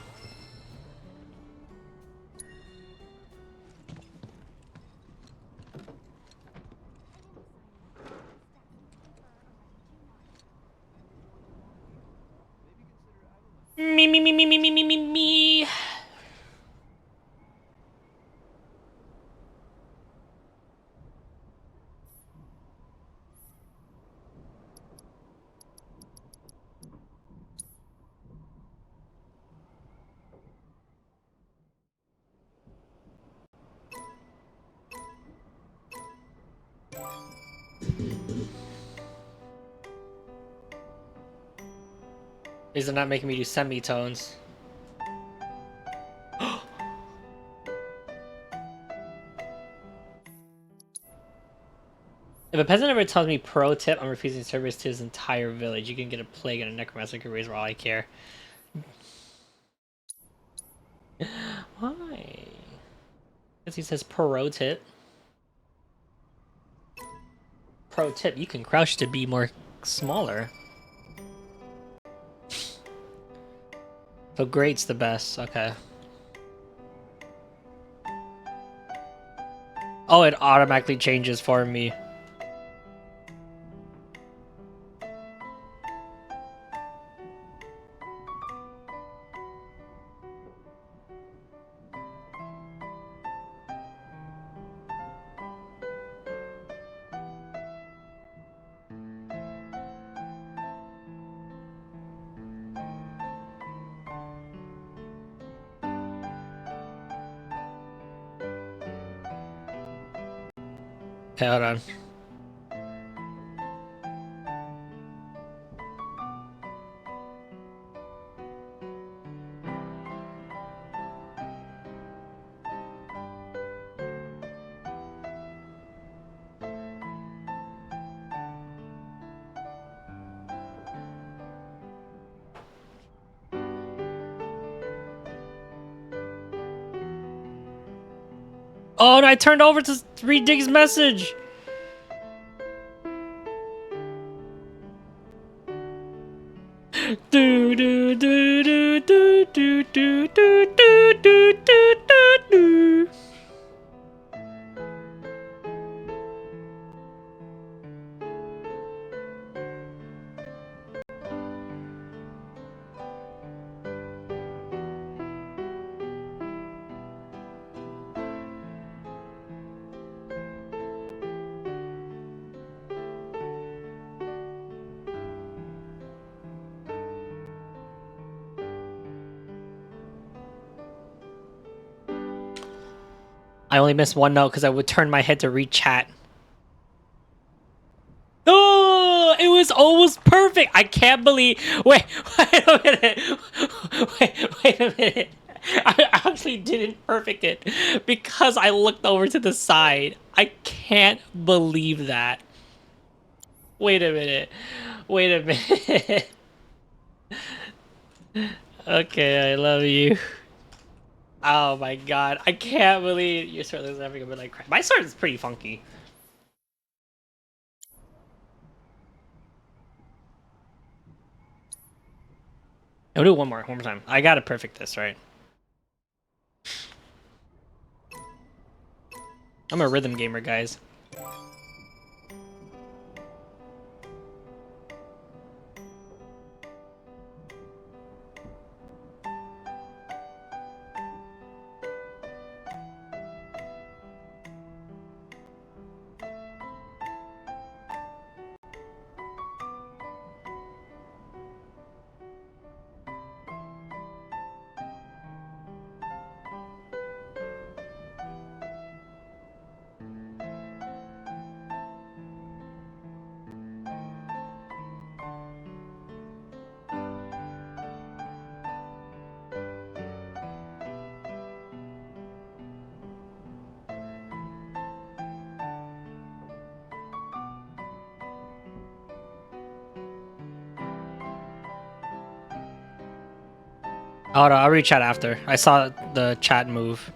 Me. Is it not making me do semitones? If a peasant ever tells me pro tip, I'm refusing service to his entire village. You can get a plague and a necromancer can raise for all I care. Why? Because he says pro tip. Pro tip, you can crouch to be more smaller. So great's the best, okay. Oh, it automatically changes for me. Okay, hold on. Oh, no, I turned over to read Dig's message. Do do do do do do do do do do do do. I only missed one note because I would turn my head to read chat. Oh, it was almost perfect. I can't believe. Wait a minute. Wait a minute. I actually didn't perfect it because I looked over to the side. I can't believe that. Wait a minute. Wait a minute. Okay, I love you. Oh my god, I can't believe your sword looks everything but like crap. My sword is pretty funky. I'll do one more time. I gotta perfect this, right? I'm a rhythm gamer, guys. Oh no, I'll read chat after. I saw the chat move.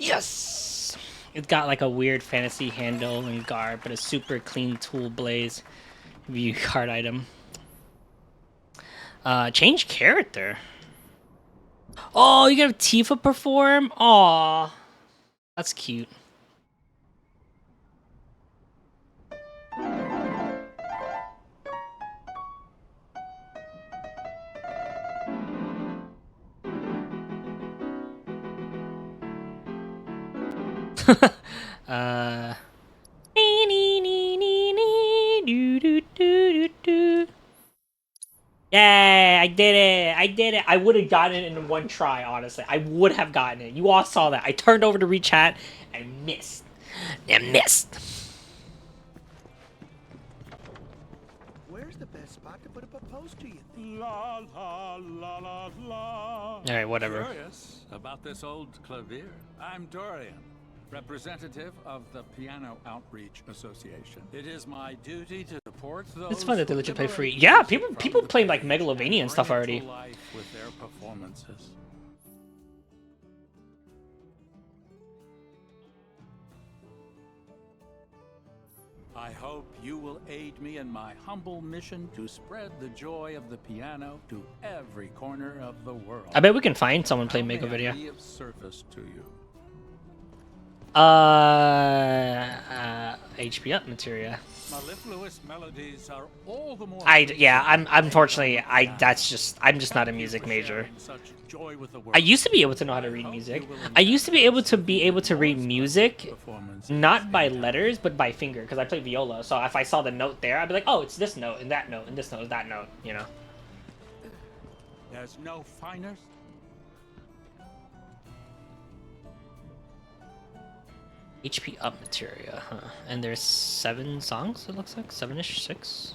Yes! It's got like a weird fantasy handle and guard, but a super clean tool blaze. View card item. Change character. Oh, you can have Tifa perform? Aw. That's cute. Yay, I did it. I did it. I would have gotten it in one try, honestly. I would have gotten it. You all saw that. I turned over to read chat and missed. And missed. Where's the best spot to put up a poster, you think? La la la la la. Alright, whatever. Curious about this old clavier? I'm Dorian, representative of the Piano Outreach Association. It is my duty to support those. It's fun that they let you play free. Yeah, people play like Megalovania and stuff already. Life with their performances. I hope you will aid me in my humble mission to spread the joy of the piano to every corner of the world. I bet we can find someone playing Megalovania. Be of service to you. HP up materia. Mellifluous melodies are all the more Yeah, I'm unfortunately I'm just not a music major. I used to be able to know how to read music. I used to be able to read music not by letters but by finger because I played viola. So if I saw the note there, I'd be like, "Oh, it's this note and that note and this note and that note," you know. There's no finer. HP up materia, huh? And there's 7 songs, it looks like. 7-ish, 6.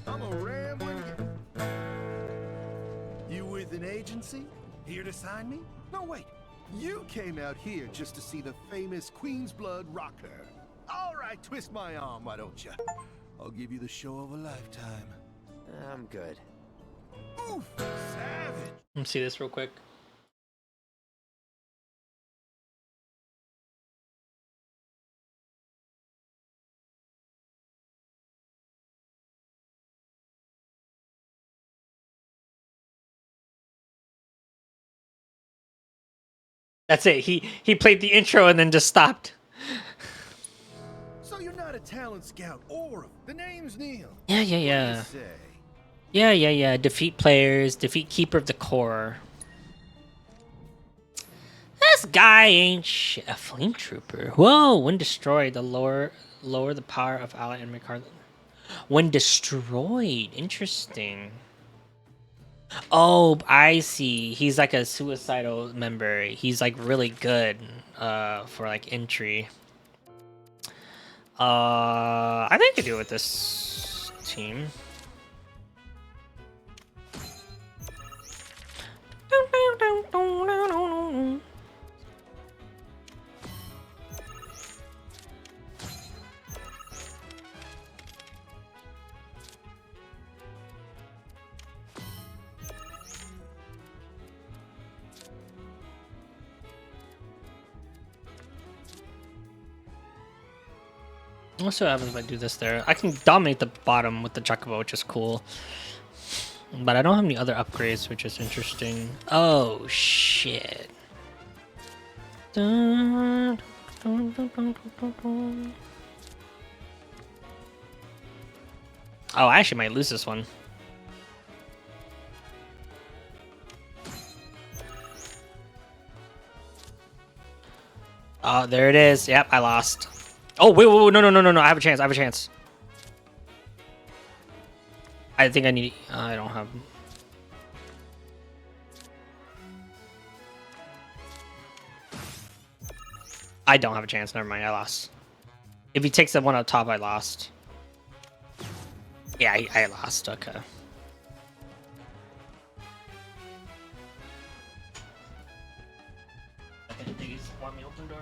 I'm a rambling. You with an agency? Here to sign me? No, wait. You came out here just to see the famous Queen's Blood rocker. All right, twist my arm, why don't you? I'll give you the show of a lifetime. I'm good. Oof, savage. Let me see this real quick. That's it. He played the intro and then just stopped. So you're not a talent scout or the name's Neil. Yeah. Yeah. Defeat players, defeat keeper of the core. This guy ain't shit. A flame trooper. Whoa, when destroyed, the lower the power of ally and card. When destroyed, interesting. Oh, I see. He's like a suicidal member. He's like really good for like entry. I think I could do it with this team. Let's see what happens if I do this there. I can dominate the bottom with the Chocobo, which is cool. But I don't have any other upgrades, which is interesting. Oh, shit. Oh, I actually might lose this one. Oh, there it is. Yep, I lost. Oh, wait, no. I have a chance. I think I need... I don't have... I don't have a chance. Never mind. I lost. If he takes the one up top, I lost. Yeah, I lost. Okay. Want me open door?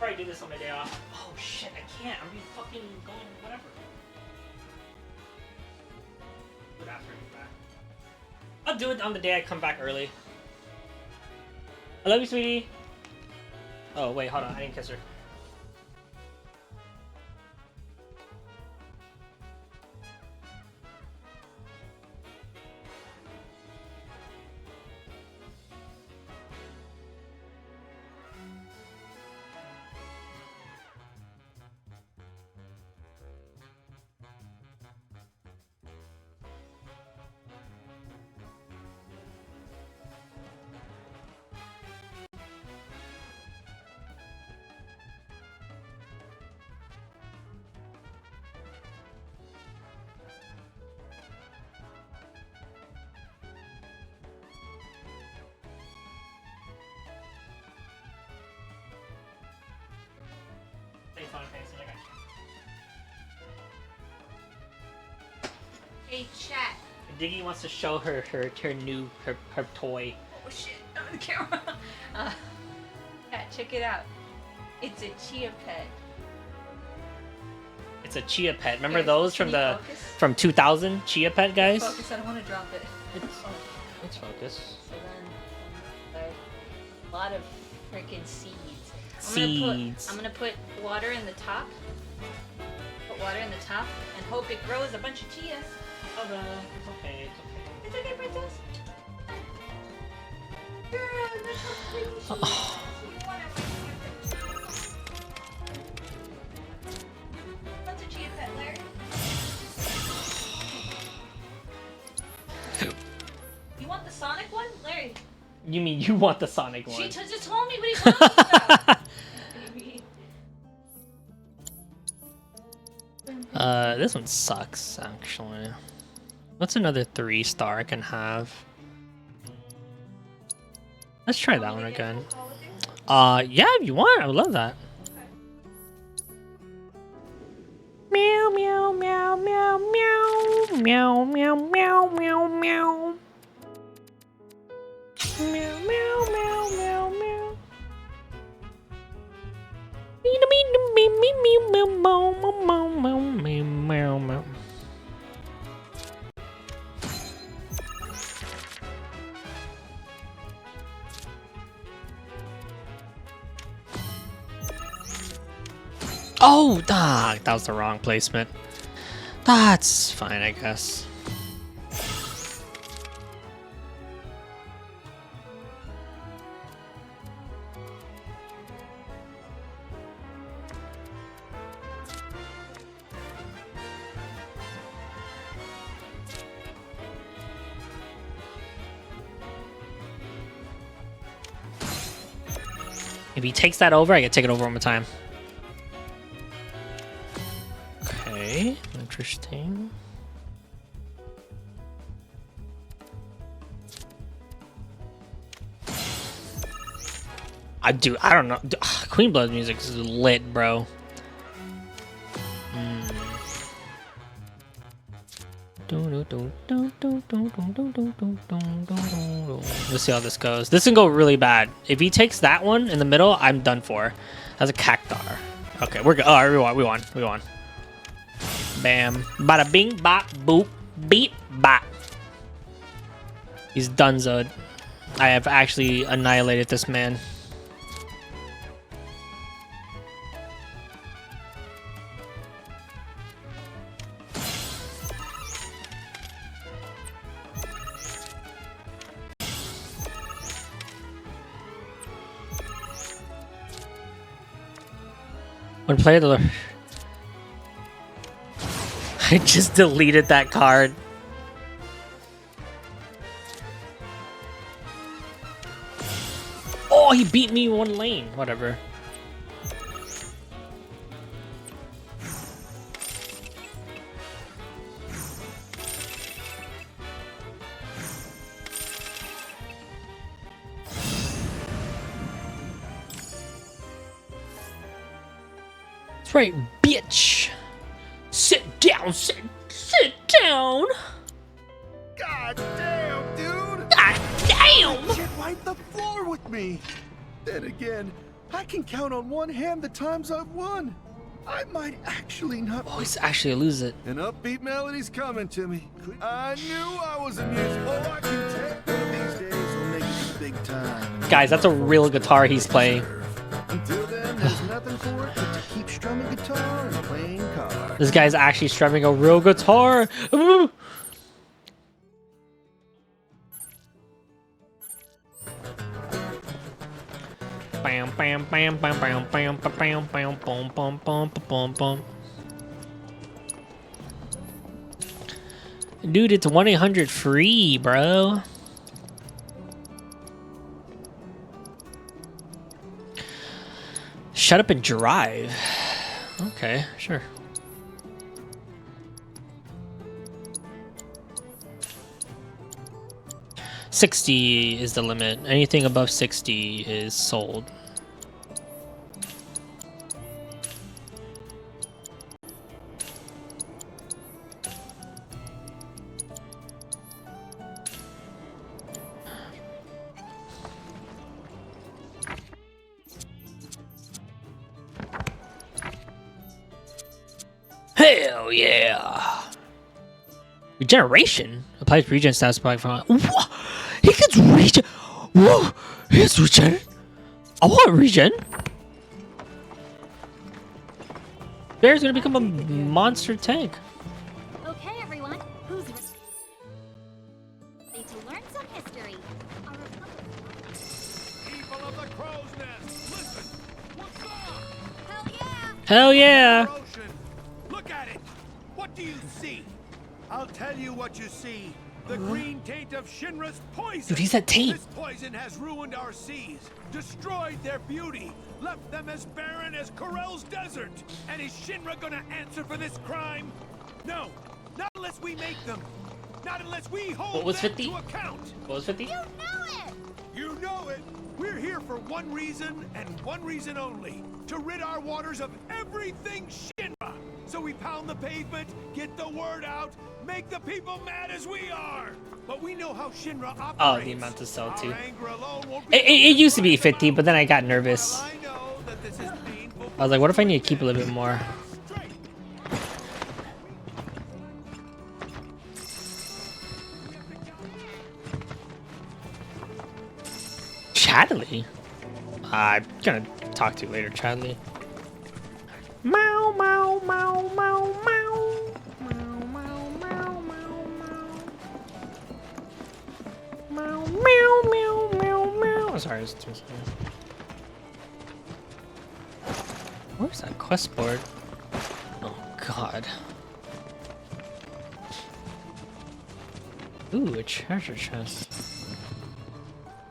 probably do this on my day off. Oh shit, I can't. I'm fucking going whatever. But after I get back. I'll do it on the day I come back early. I love you, sweetie. Oh wait, hold on. I didn't kiss her. Hey, chat. Diggy wants to show her new toy. Oh shit, on the camera. Chat, check it out. It's a chia pet. It's a chia pet. Remember Guys, those can from you focus? from 2000 chia pet guys? Focus, I don't want to drop it. Let's focus. So then, a lot of freaking seeds. I'm gonna put water in the top. Put water in the top and hope it grows a bunch of chias. Oh no, it's okay. It's okay. It's okay, princess. Girl, look how pretty she is. You want a What's a chia pet, Larry? You want the Sonic one, Larry? You mean you want the Sonic one? She just told me what he wants about. This one sucks, actually. What's another 3-star I can have? Let's try that one again. Yeah, if you want, I would love that. Meow, meow, meow, meow, meow, meow, meow, meow, meow, meow. Meow, meow, meow, meow, meow. Oh, that was the wrong placement. That's fine, I guess. If he takes that over, I can take it over one more time. Okay, interesting. I don't know. Queen Blood music is lit, bro. Let's see how this goes. This can go really bad. If he takes that one in the middle, I'm done for. That's a cactar. Okay, we're good. Oh, we won. Bam. Bada bing, bop, boop, beep, bop. He's donezoed. I have actually annihilated this man. When player the I just deleted that card. Oh, he beat me one lane. Whatever. That's right, bitch. Sit down, sit down. God damn, dude! God damn! You can't wipe the floor with me! Then again, I can count on one hand the times I've won. I might actually not. Oh, he's actually lose it. An upbeat melody's coming to me. I knew I was a music. Oh, I can tell. One of these days we'll make it big time. Guys, that's a real guitar he's playing. Until then, there's nothing for it but to keep strumming guitar and playing cards. This guy's actually strumming a real guitar. Bam, bam, bam, bam, bam, bam, bam, bam, bam, bam, bam, bam, bam. Dude, it's 1-800 free, bro. Shut up and drive. Okay, sure. $60 is the limit. Anything above 60 is sold. Hell yeah! Regeneration applies regen status by from. What? He gets regen. Whoa! He gets regen. I want regen. Bear's gonna become a monster tank. Okay, everyone, who's ready to learn some history? People of the Crow's Nest, listen! What's up? Hell yeah! Hell yeah! Look at it! What do you see? I'll tell you what you see. The green taint of Shinra's poison! Dude, he's that taint! This poison has ruined our seas, destroyed their beauty, left them as barren as Corel's desert! And is Shinra gonna answer for this crime? No! Not unless we make them! Not unless we hold What was them 50? to account! What was 50? You know it! You know it! We're here for one reason, and one reason only. To rid our waters of everything Shinra! So we pound the pavement, get the word out, make the people mad as we are! But we know how Shinra operates. Oh, the amount to sell too. Our anger alone won't be It used to be 50, but then I got nervous. I know that this is painful. I was like, what if I need to keep a little bit more? Chadley? I'm gonna talk to you later, Chadley. Meow, meow, meow, meow, meow. Meow, meow, meow, meow, meow. Meow, meow, meow, meow, meow. Oh, sorry, it's too slow. Where's that quest board? Oh, God. Ooh, a treasure chest.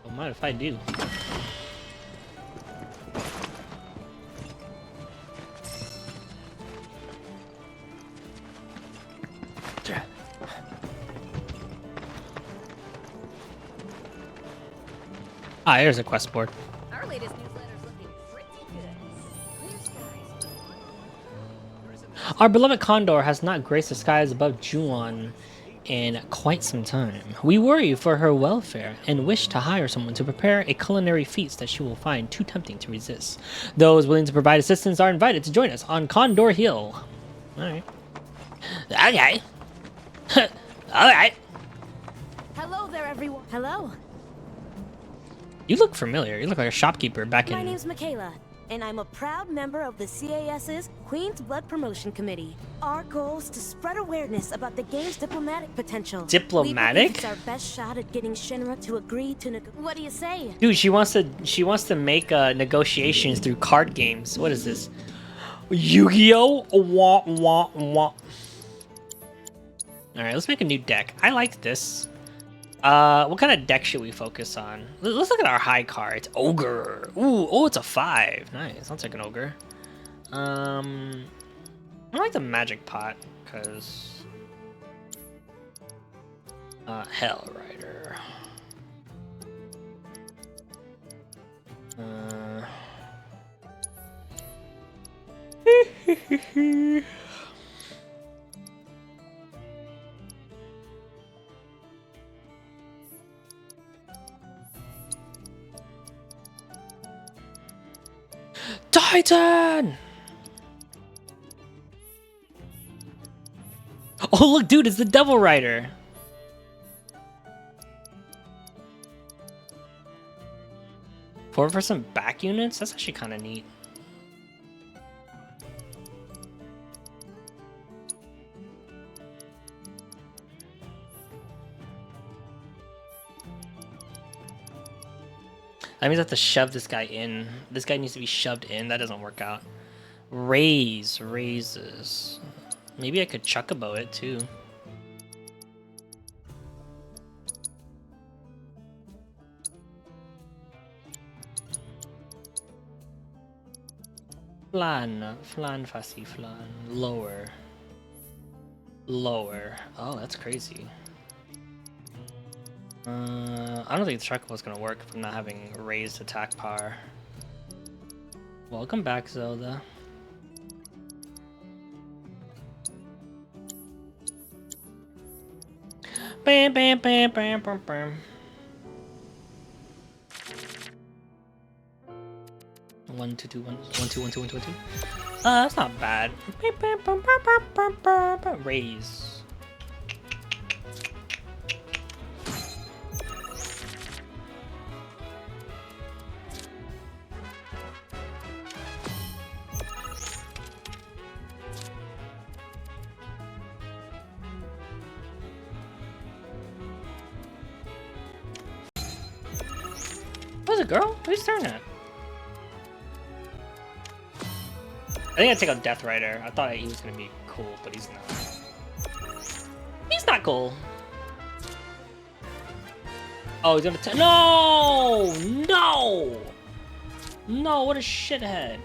Don't mind if I do. Ah, here's a quest board. Our latest newsletter's looking pretty good. Clear skies. Our beloved Condor has not graced the skies above Junon in quite some time. We worry for her welfare and wish to hire someone to prepare a culinary feast that she will find too tempting to resist. Those willing to provide assistance are invited to join us on Condor Hill. Alright. Okay. Alright. Hello there, everyone. Hello. You look familiar. You look like a shopkeeper back in... My name's Michaela, and I'm a proud member of the CAS's Queen's Blood Promotion Committee. Our goal is to spread awareness about the game's diplomatic potential. Diplomatic? We believe it's our best shot at getting Shinra to agree to What do you say? Dude, she wants to make negotiations through card games. What is this? Yu-Gi-Oh! Wah, wah, wah. Alright, let's make a new deck. I like this. What kind of deck should we focus on? Let's look at our high card. It's Ogre. Ooh, oh, it's a 5. Nice. I'll take an Ogre. I like the Magic Pot, because... Hell Rider. Titan! Oh look, dude, it's the Devil Rider. For some back units? That's actually kind of neat. That means I have to shove this guy in. This guy needs to be shoved in. That doesn't work out. Raises. Maybe I could Chocobo it too. Flan, fussy, flan. Lower. Lower. Oh, that's crazy. I don't think the Chocobo is gonna work if I'm not having raised attack power. Welcome back, Zelda. Bam, bam, bam, bam, bam, bam. 1 2 2 1 1 2 1 2 1 2 1 2. That's not bad. Raise. Who's a girl? Who's staring at? I think I take out Death Rider. I thought he was gonna be cool, but he's not. He's not cool. Oh, he's gonna no! No! No, what a shithead.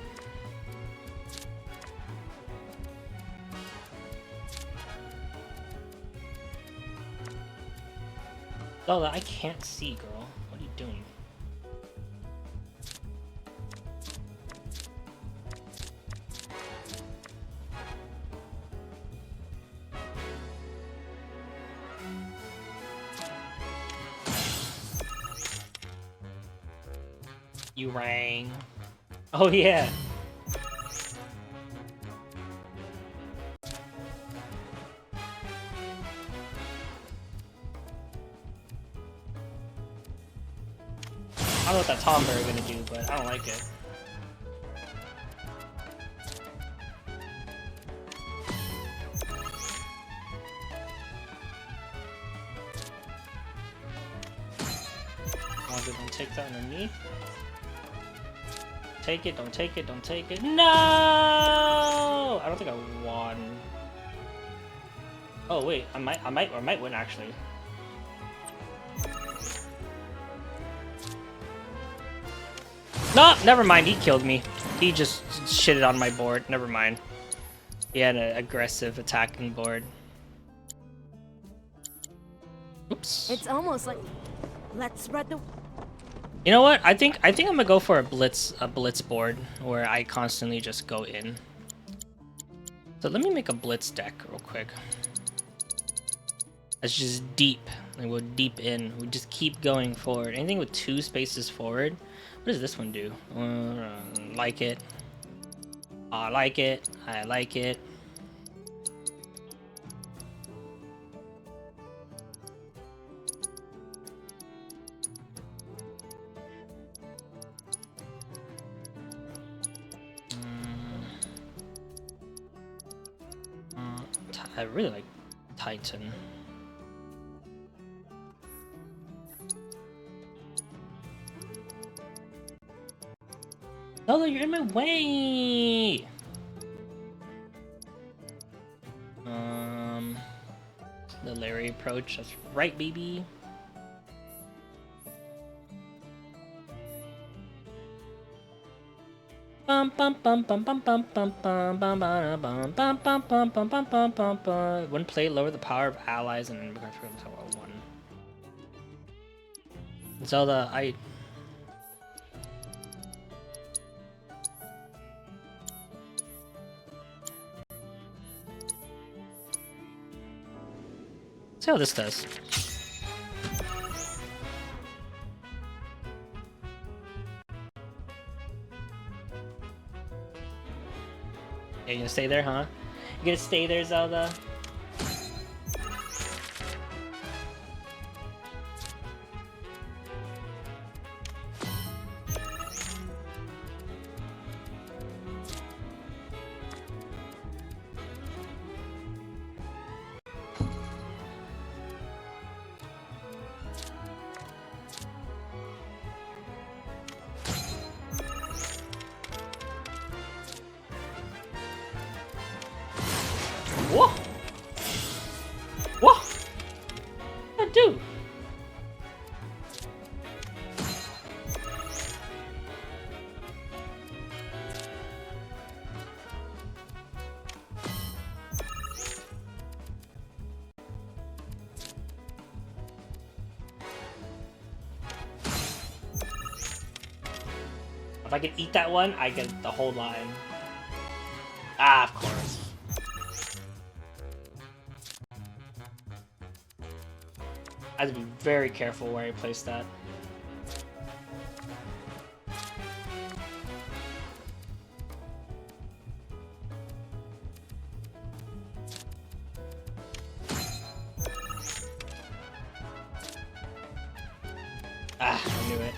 Zelda, I can't see, girl. What are you doing? You rang. Oh yeah. I don't know what that Tomberry gonna do, but I don't like it. Oh, don't take that underneath. Take it, don't take it, don't take it. No! I don't think I won. Oh wait, I might win actually. No, never mind, he killed me. He just shitted on my board, never mind. He had an aggressive attacking board. Oops. It's almost like let's spread the. You know what? I think I'm gonna go for a blitz board where I constantly just go in. So let me make a blitz deck real quick. That's just deep. And we'll deep in. We just keep going forward. Anything with 2 spaces forward. What does this one do? Like it. I like it. I like it. I really like Titan. Oh, you're in my way. The Larry approach. That's right, baby. Bum bum bum bum bum bum bum bum bum bum bum bum bum bum bum bum bum bum bum. When played, lower the power of allies and one. Zelda, I. See how this does. You gonna stay there, huh? You gonna stay there, Zelda? Whoa! Whoa! What do? If I can eat that one, I get the whole line. Ah, of course. I have to be very careful where I place that. Ah, I knew it.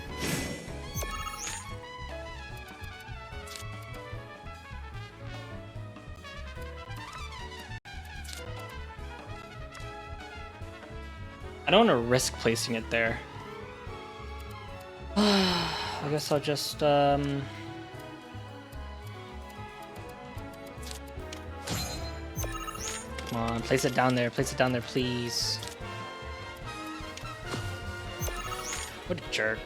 I don't want to risk placing it there. I guess I'll just, Come on, place it down there, please. What a jerk.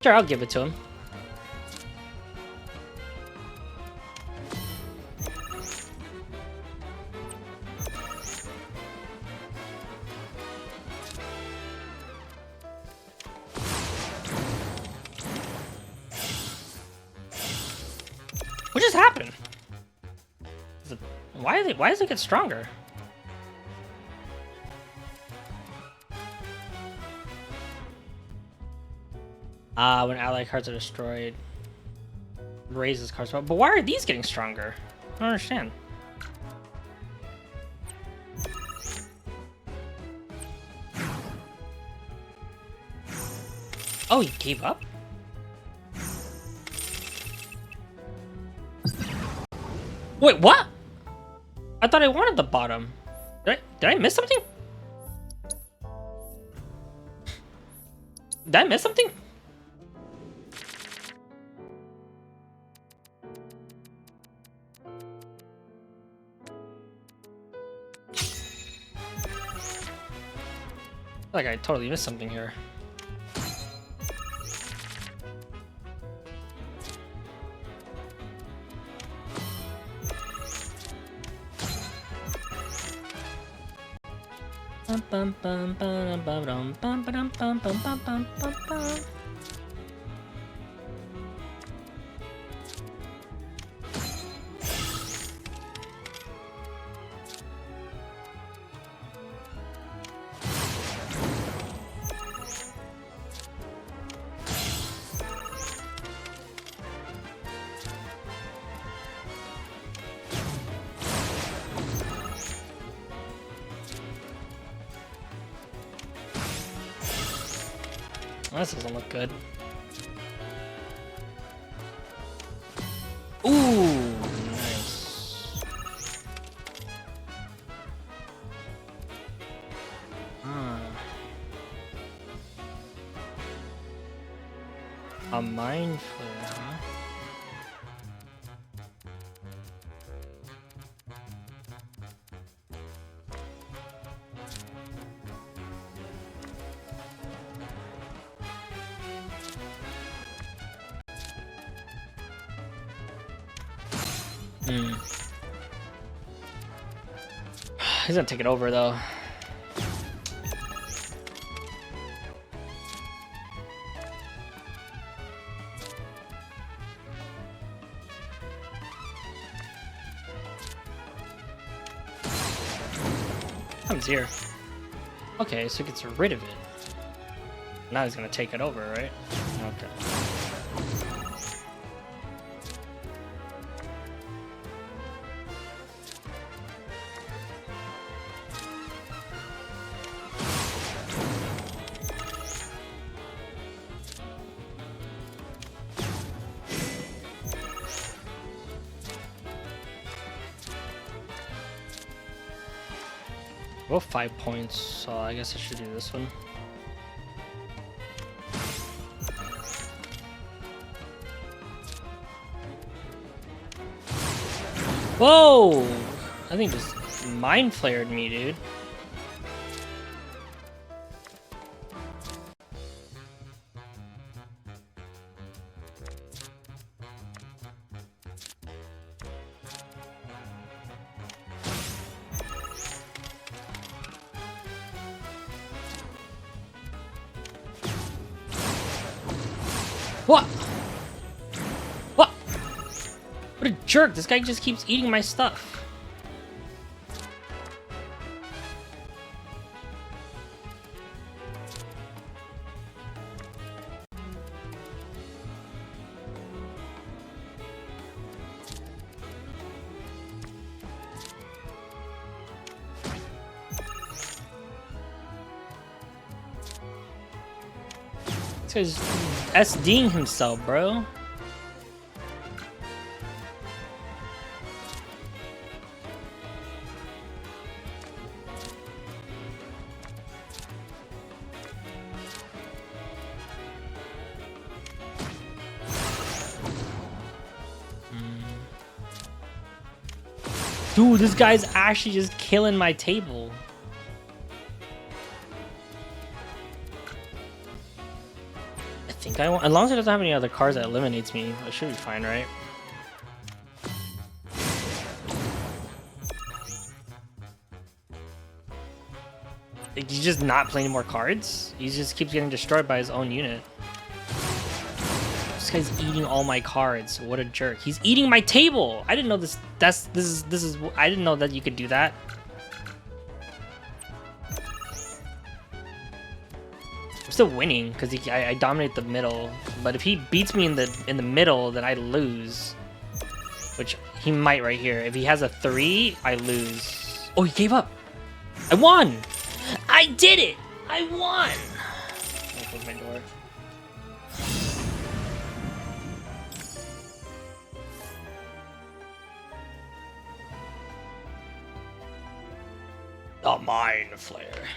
Sure, I'll give it to him. What just happened? Why does it get stronger? When ally cards are destroyed, raises cards. But why are these getting stronger? I don't understand. Oh, he gave up? Wait, what? I thought I wanted the bottom. Did I miss something? Did I miss something? I feel like I totally missed something here. This doesn't look good. Ooh, nice. A mind flare, huh? He's gonna take it over though. Comes here. Okay, so he gets rid of it. Now he's gonna take it over, right? Okay. Well, 5 points, so I guess I should do this one. Whoa! I think just mind flared me, dude. What? What? What a jerk! This guy just keeps eating my stuff. This guy's SDing himself, bro. Dude, this guy's actually just killing my table. I think I want, as long as it doesn't have any other cards that eliminates me, I should be fine, right? Like, he's just not playing more cards? He just keeps getting destroyed by his own unit. This guy's eating all my cards. What a jerk. He's eating my table. I didn't know this. This is. I didn't know that you could do that. I'm still winning because I dominate the middle. But if he beats me in the middle, then I lose. Which he might right here. If he has a 3, I lose. Oh, he gave up. I won. I did it. I won. I'll close my door. The Mind Flare.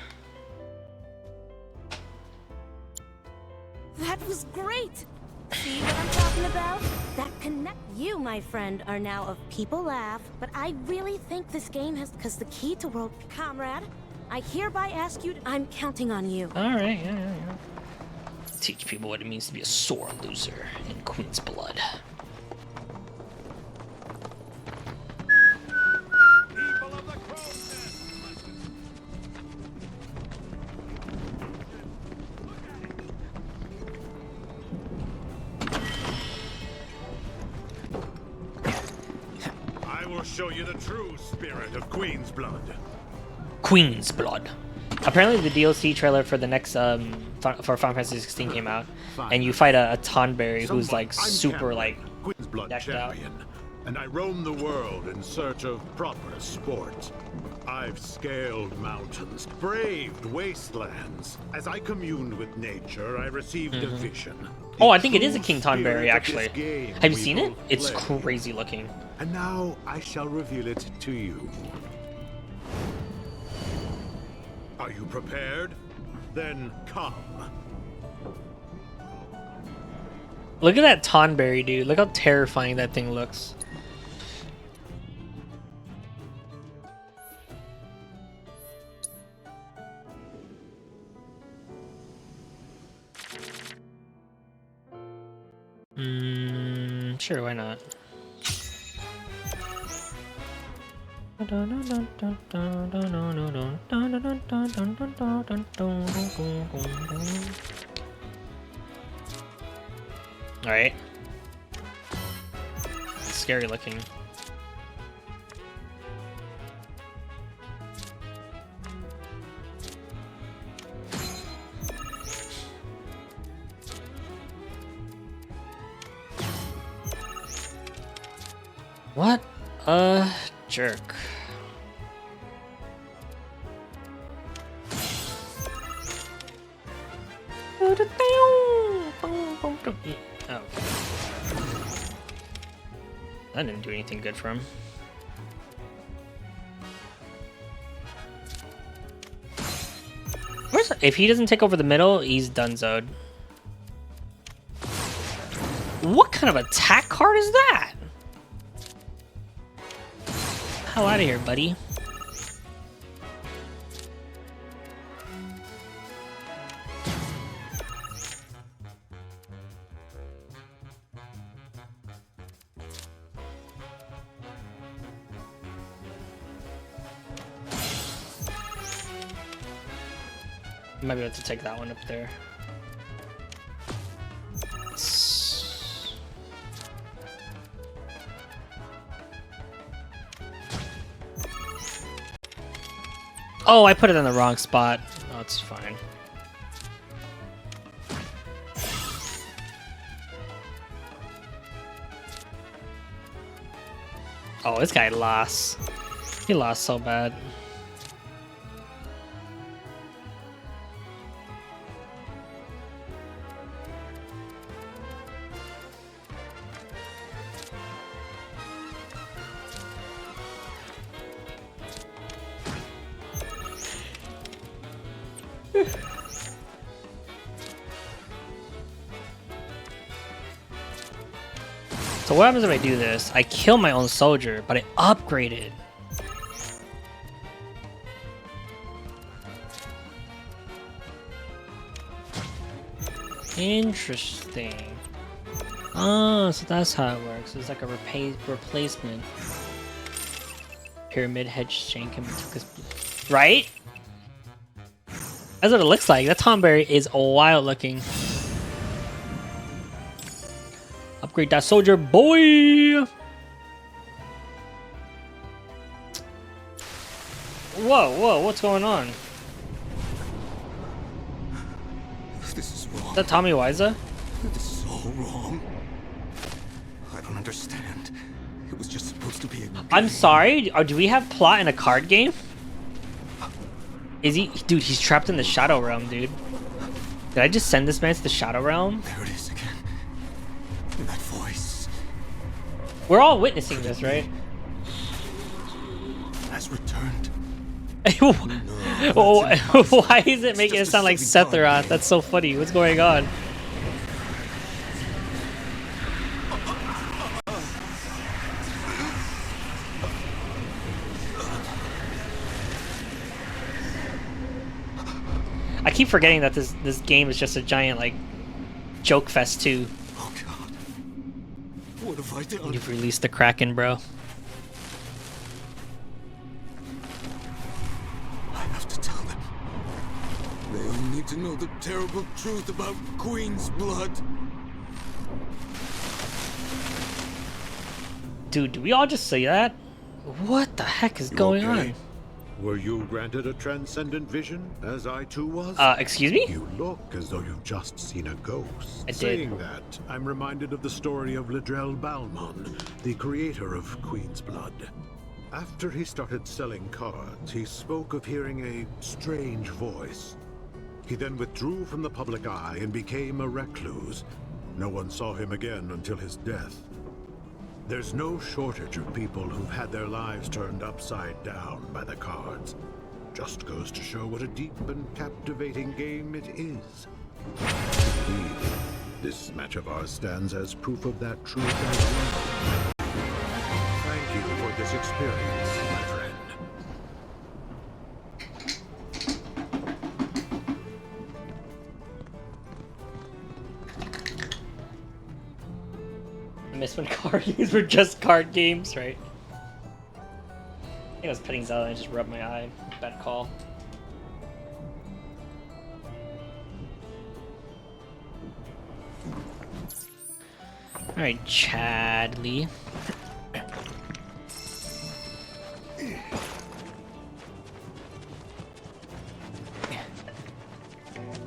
That was great! See what I'm talking about? That connect. You, my friend, are now of people laugh, but I really think this game has, because the key to world... Comrade, I hereby ask you... I'm counting on you. Alright, yeah. Teach people what it means to be a sore loser in Queen's Blood. I will show you the true spirit of Queen's Blood. Queen's Blood. Apparently the DLC trailer for the next for Final Fantasy 16 came out, and you fight a Tonberry who's like super like Queen's Blood decked out. champion, and I roam the world in search of proper sport. I've scaled mountains, braved wastelands. As I communed with nature, I received a vision. Oh, I think it is a King Tonberry actually. Have you seen it? It's play. crazy looking. And now I shall reveal it to you. Are you prepared? Then come. Look at that Tonberry, dude. Look how terrifying that thing looks. Sure, why not? Alright. Scary looking. What a jerk. Oh. That didn't do anything good for him. If he doesn't take over the middle, he's donezoed. What kind of attack card is that? Hell out of here, buddy. Might be able to take that one up there. Oh, I put it in the wrong spot. Oh, it's fine. Oh, this guy lost. He lost so bad. So what happens if I do this? I kill my own soldier, but I upgraded. Interesting. Oh, so that's how it works. It's like a replacement. Pyramid hedge shank him and took his... Right? That's what it looks like. That Tomberry is wild looking. Upgrade that soldier, boy! Whoa, what's going on? This is wrong. Is that Tommy Wiseau? This is all wrong. I don't understand. It was just supposed to be a... I'm sorry? Do we have plot in a card game? Is he... Dude, he's trapped in the Shadow Realm, dude. Did I just send this man to the Shadow Realm? There it is again. That voice. We're all witnessing this, right? Has returned. Oh, why is it making it sound like Sephiroth? That's so funny. What's going on? I keep forgetting that this game is just a giant like joke fest too. Oh God! What have I done? You've released the Kraken, bro. I have to tell them. They all need to know the terrible truth about Queen's blood. Dude, do we all just say that? What the heck is going on? Were you granted a transcendent vision, as I too was? Excuse me? You look as though you've just seen a ghost. I did. Saying that, I'm reminded of the story of Ledrell Balmon, the creator of Queen's Blood. After he started selling cards, he spoke of hearing a strange voice. He then withdrew from the public eye and became a recluse. No one saw him again until his death. There's no shortage of people who've had their lives turned upside down by the cards. Just goes to show what a deep and captivating game it is. Indeed, this match of ours stands as proof of that truth as well. Thank you for this experience, my friend. I miss when card games were just card games, right? I think I was petting Zelda and I just rubbed my eye. Bad call. Alright, Chadley.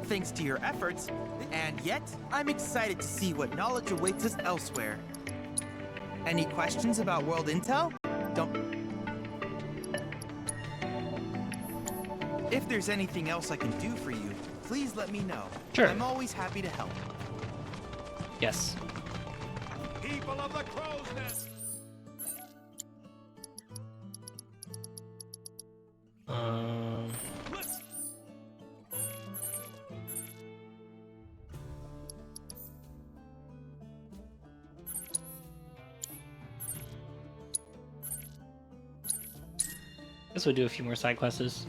Thanks to your efforts, and yet, I'm excited to see what knowledge awaits us elsewhere. Any questions about world intel? Don't... If there's anything else I can do for you, please let me know. Sure. I'm always happy to help. Yes. People of the Crow's Nest! Guess we'll do a few more side quests.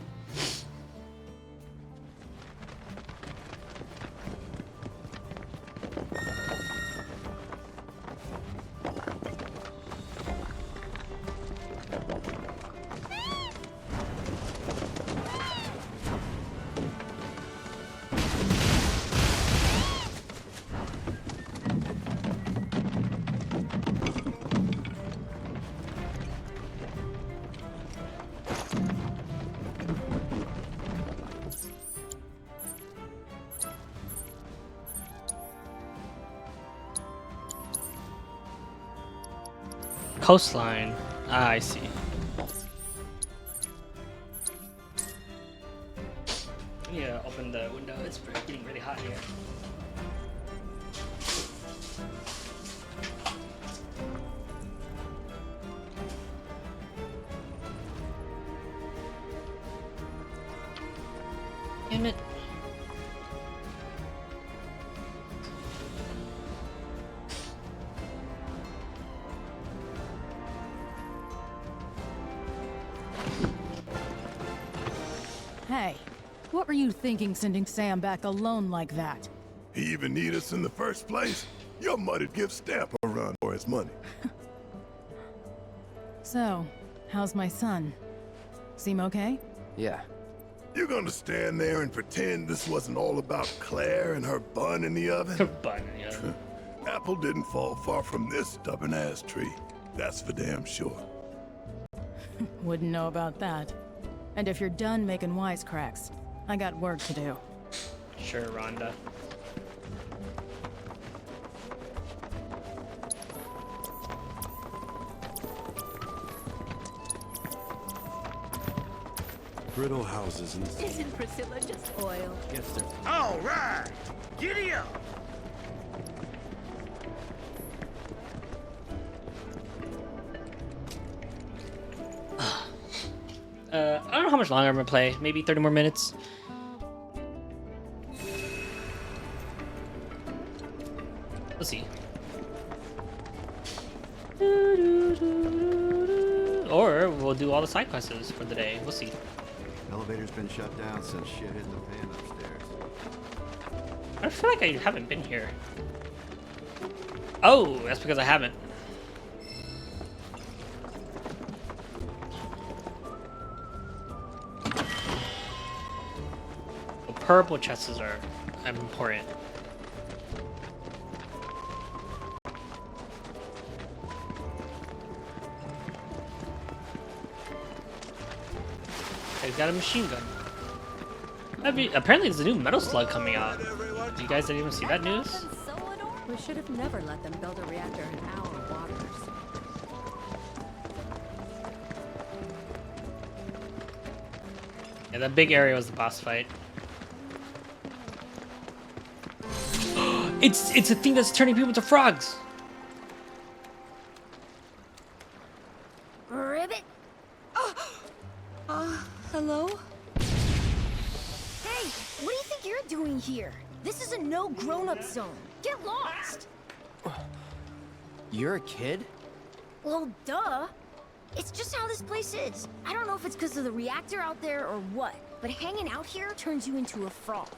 Coastline. Ah, I see. Yeah, open the window. It's getting really hot here. Damn it. Hey, what were you thinking sending Sam back alone like that? He even need us in the first place? Your mother'd give Stamp a run for his money. So, how's my son? Seem okay? Yeah. You gonna stand there and pretend this wasn't all about Claire and her bun in the oven? Her bun in the oven. Apple didn't fall far from this stubborn-ass tree. That's for damn sure. Wouldn't know about that. And if you're done making wisecracks, I got work to do. Sure, Rhonda. Brittle houses and... Isn't Priscilla just oil? Yes, sir. All right, giddy up. I don't know how much longer I'm gonna play. Maybe 30 more minutes. Let's see. Or we'll do all the side quests for the day. We'll see. Elevator's been shut down since shit hit the fan upstairs. I feel like I haven't been here. Oh, that's because I haven't. Well, purple chests are important. He's got a machine gun. Apparently there's a new Metal Slug coming out. You guys didn't even see that news? We should have never let them build a reactor in our waters. Yeah, that big area was the boss fight. It's a thing that's turning people into frogs. Ribbit? Hello? Hey, what do you think you're doing here? This is a no grown-up zone. Get lost! You're a kid? Well, duh. It's just how this place is. I don't know if it's because of the reactor out there or what, but hanging out here turns you into a frog.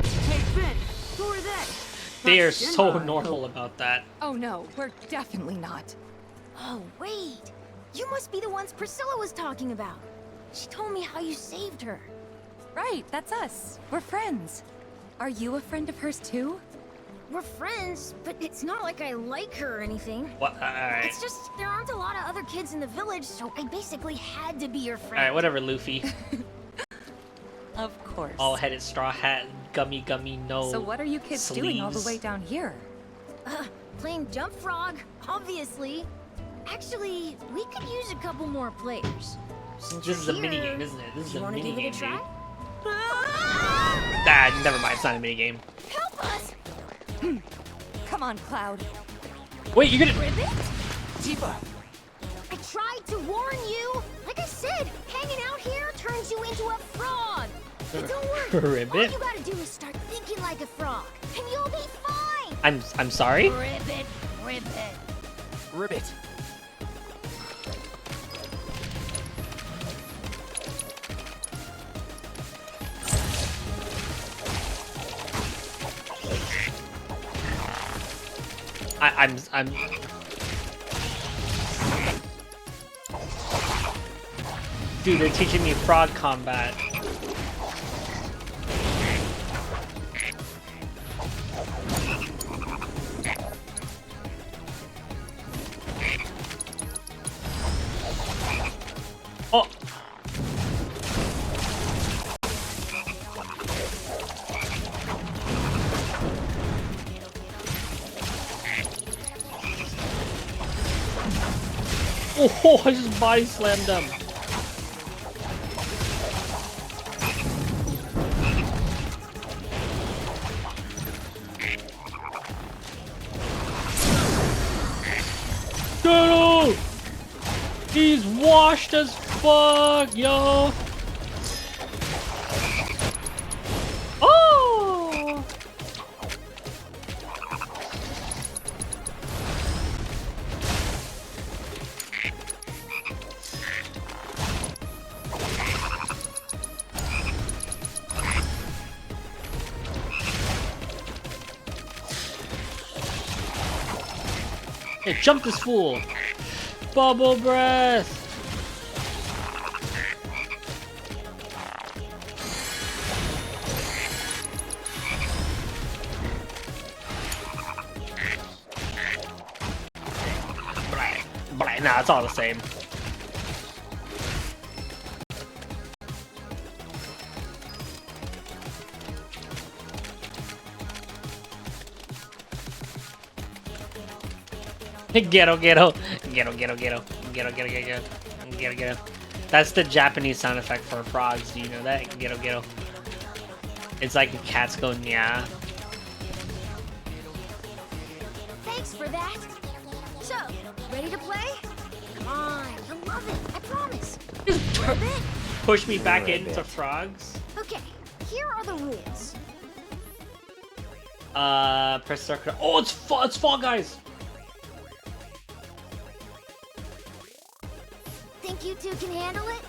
Hey, Finn, who are they? They are so normal about that. Oh no, we're definitely not. Oh, wait. You must be the ones Priscilla was talking about. She told me how you saved her. Right, that's us. We're friends. Are you a friend of hers too? We're friends, but it's not like I like her or anything. What? Alright. It's just there aren't a lot of other kids in the village, so I basically had to be your friend. Alright, whatever, Luffy. Of course. All-headed straw hat, gummy nose. So what are you kids doing all the way down here? Playing jump frog. obviously. Actually, we could use a couple more players. This is a mini game, isn't it? This is a mini game, dude. Ah, never mind. It's not a mini game. help us! Come on, Cloud. Wait, you're gonna. Ribbit? Tifa! I tried to warn you! Like I said, hanging out here turns you into a frog! But don't worry, Ribbit? all you gotta do is start thinking like a frog, and you'll be fine! I'm sorry? Ribbit, ribbit. Ribbit. I'm Dude, they're teaching me frog combat. Oh. Oh, I just body slammed him. No! He's washed as fuck, yo. Oh! Hey, jump this fool! Bubble breath! Nah, it's all the same. Ghetto. That's the Japanese sound effect for frogs. Do you know that? Ghetto. It's like the cats go nya. Thanks for that. So, ready to play? Come on, you'll love it, I promise. Ribbit? Push me back into frogs. Okay, here are the rules. Press circle. Oh, it's Fall Guys. Think you two can handle it?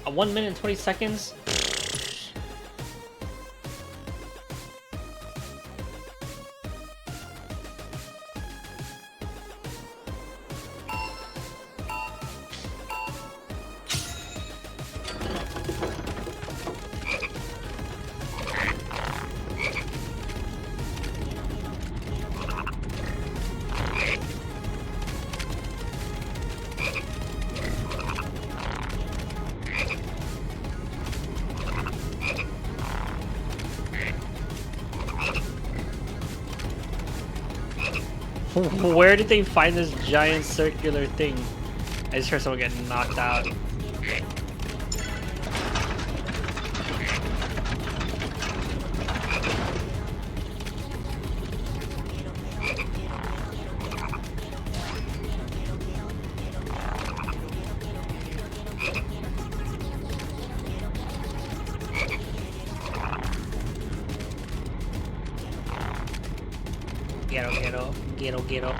1 minute and 20 seconds. Where did they find this giant circular thing? I just heard someone get knocked out. Get up.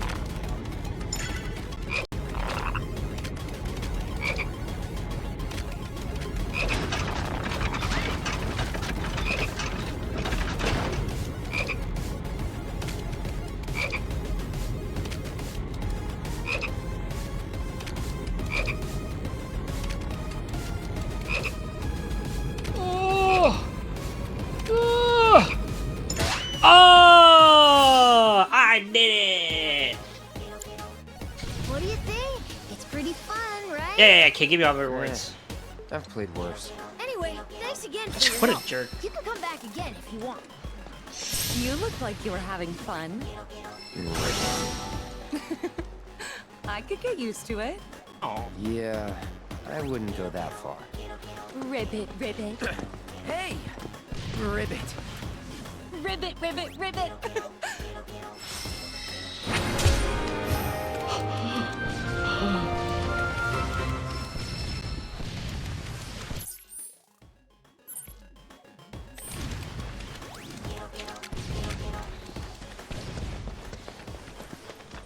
Oh! I did it! What do you think? It's pretty fun, right? Yeah, can't give me all the words. I've played worse. Anyway, thanks again for your What a help. jerk. You can come back again if you want. You look like you were having fun. I could get used to it. Oh. Yeah, I wouldn't go that far. Ribbit, ribbit. Hey! Ribbit. Ribbit, ribbit, ribbit.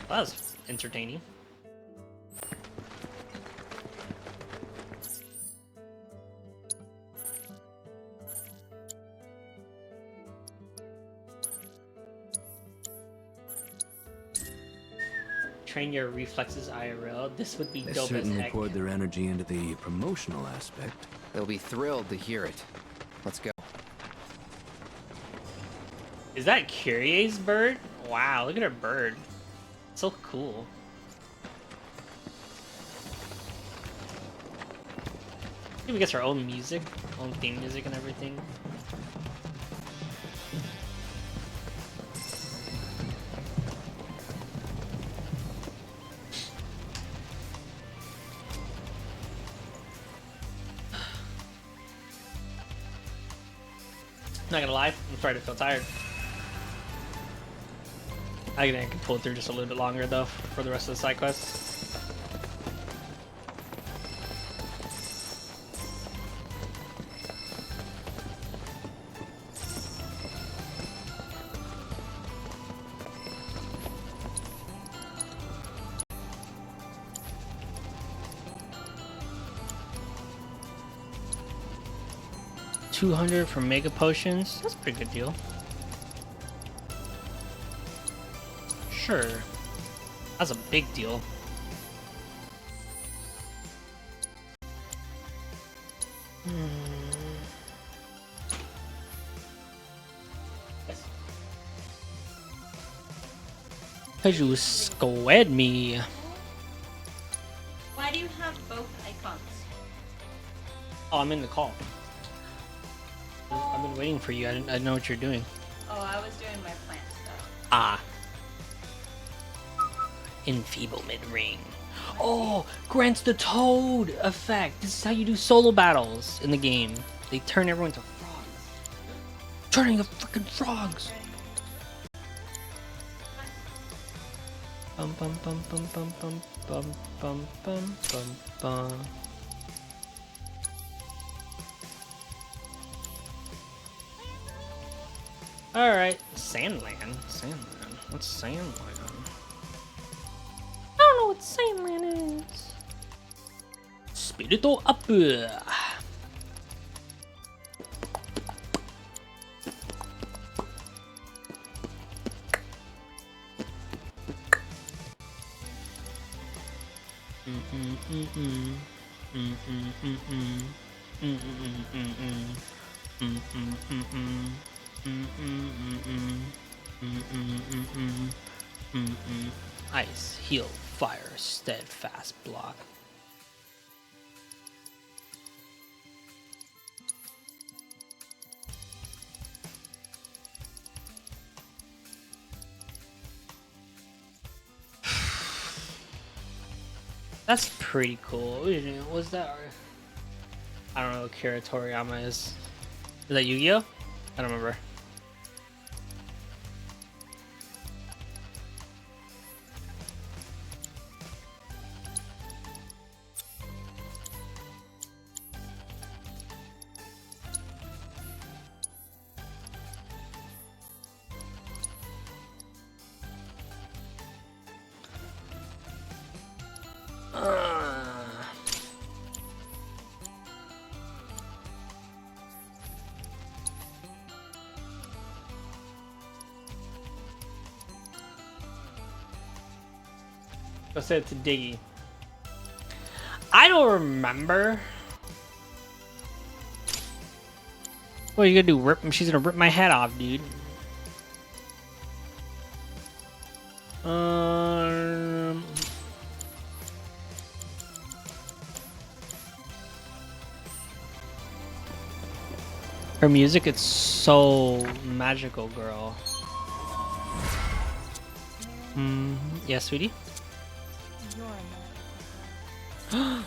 That was entertaining. Train your reflexes IRL. This would be They dope as certainly heck. poured their energy into the promotional aspect. They'll be thrilled to hear it. Let's go. Is that Kyrie's bird? Wow, look at her bird. So cool. She gets her own music, own theme music and everything. Not gonna lie, I'm starting to feel tired. I can pull it through just a little bit longer though for the rest of the side quests. 200 for mega potions. That's a pretty good deal. Sure. That's a big deal. Cause you squared me. Why do you have both icons? Oh, I'm in the call. I've been waiting for you. I didn't know what you're doing. Oh, I was doing my plant stuff. Ah. Enfeeblement ring. Oh, grants the toad effect. This is how you do solo battles in the game. They turn everyone to frogs. Turning to freaking frogs. Bum bum bum bum bum bum bum bum bum bum bum. Alright, Sandland. Sandland. What's Sandland? I don't know what Sandland is. Spirito up. Ice, heal, fire, steadfast block. That's pretty cool. Was that? I don't know what Kira Toriyama is. Is that Yu-Gi-Oh? I don't remember. I said to Diggy. I don't remember. What are you gonna do? Rip? She's gonna rip my head off, dude. Her music is so magical, girl. Yeah, sweetie.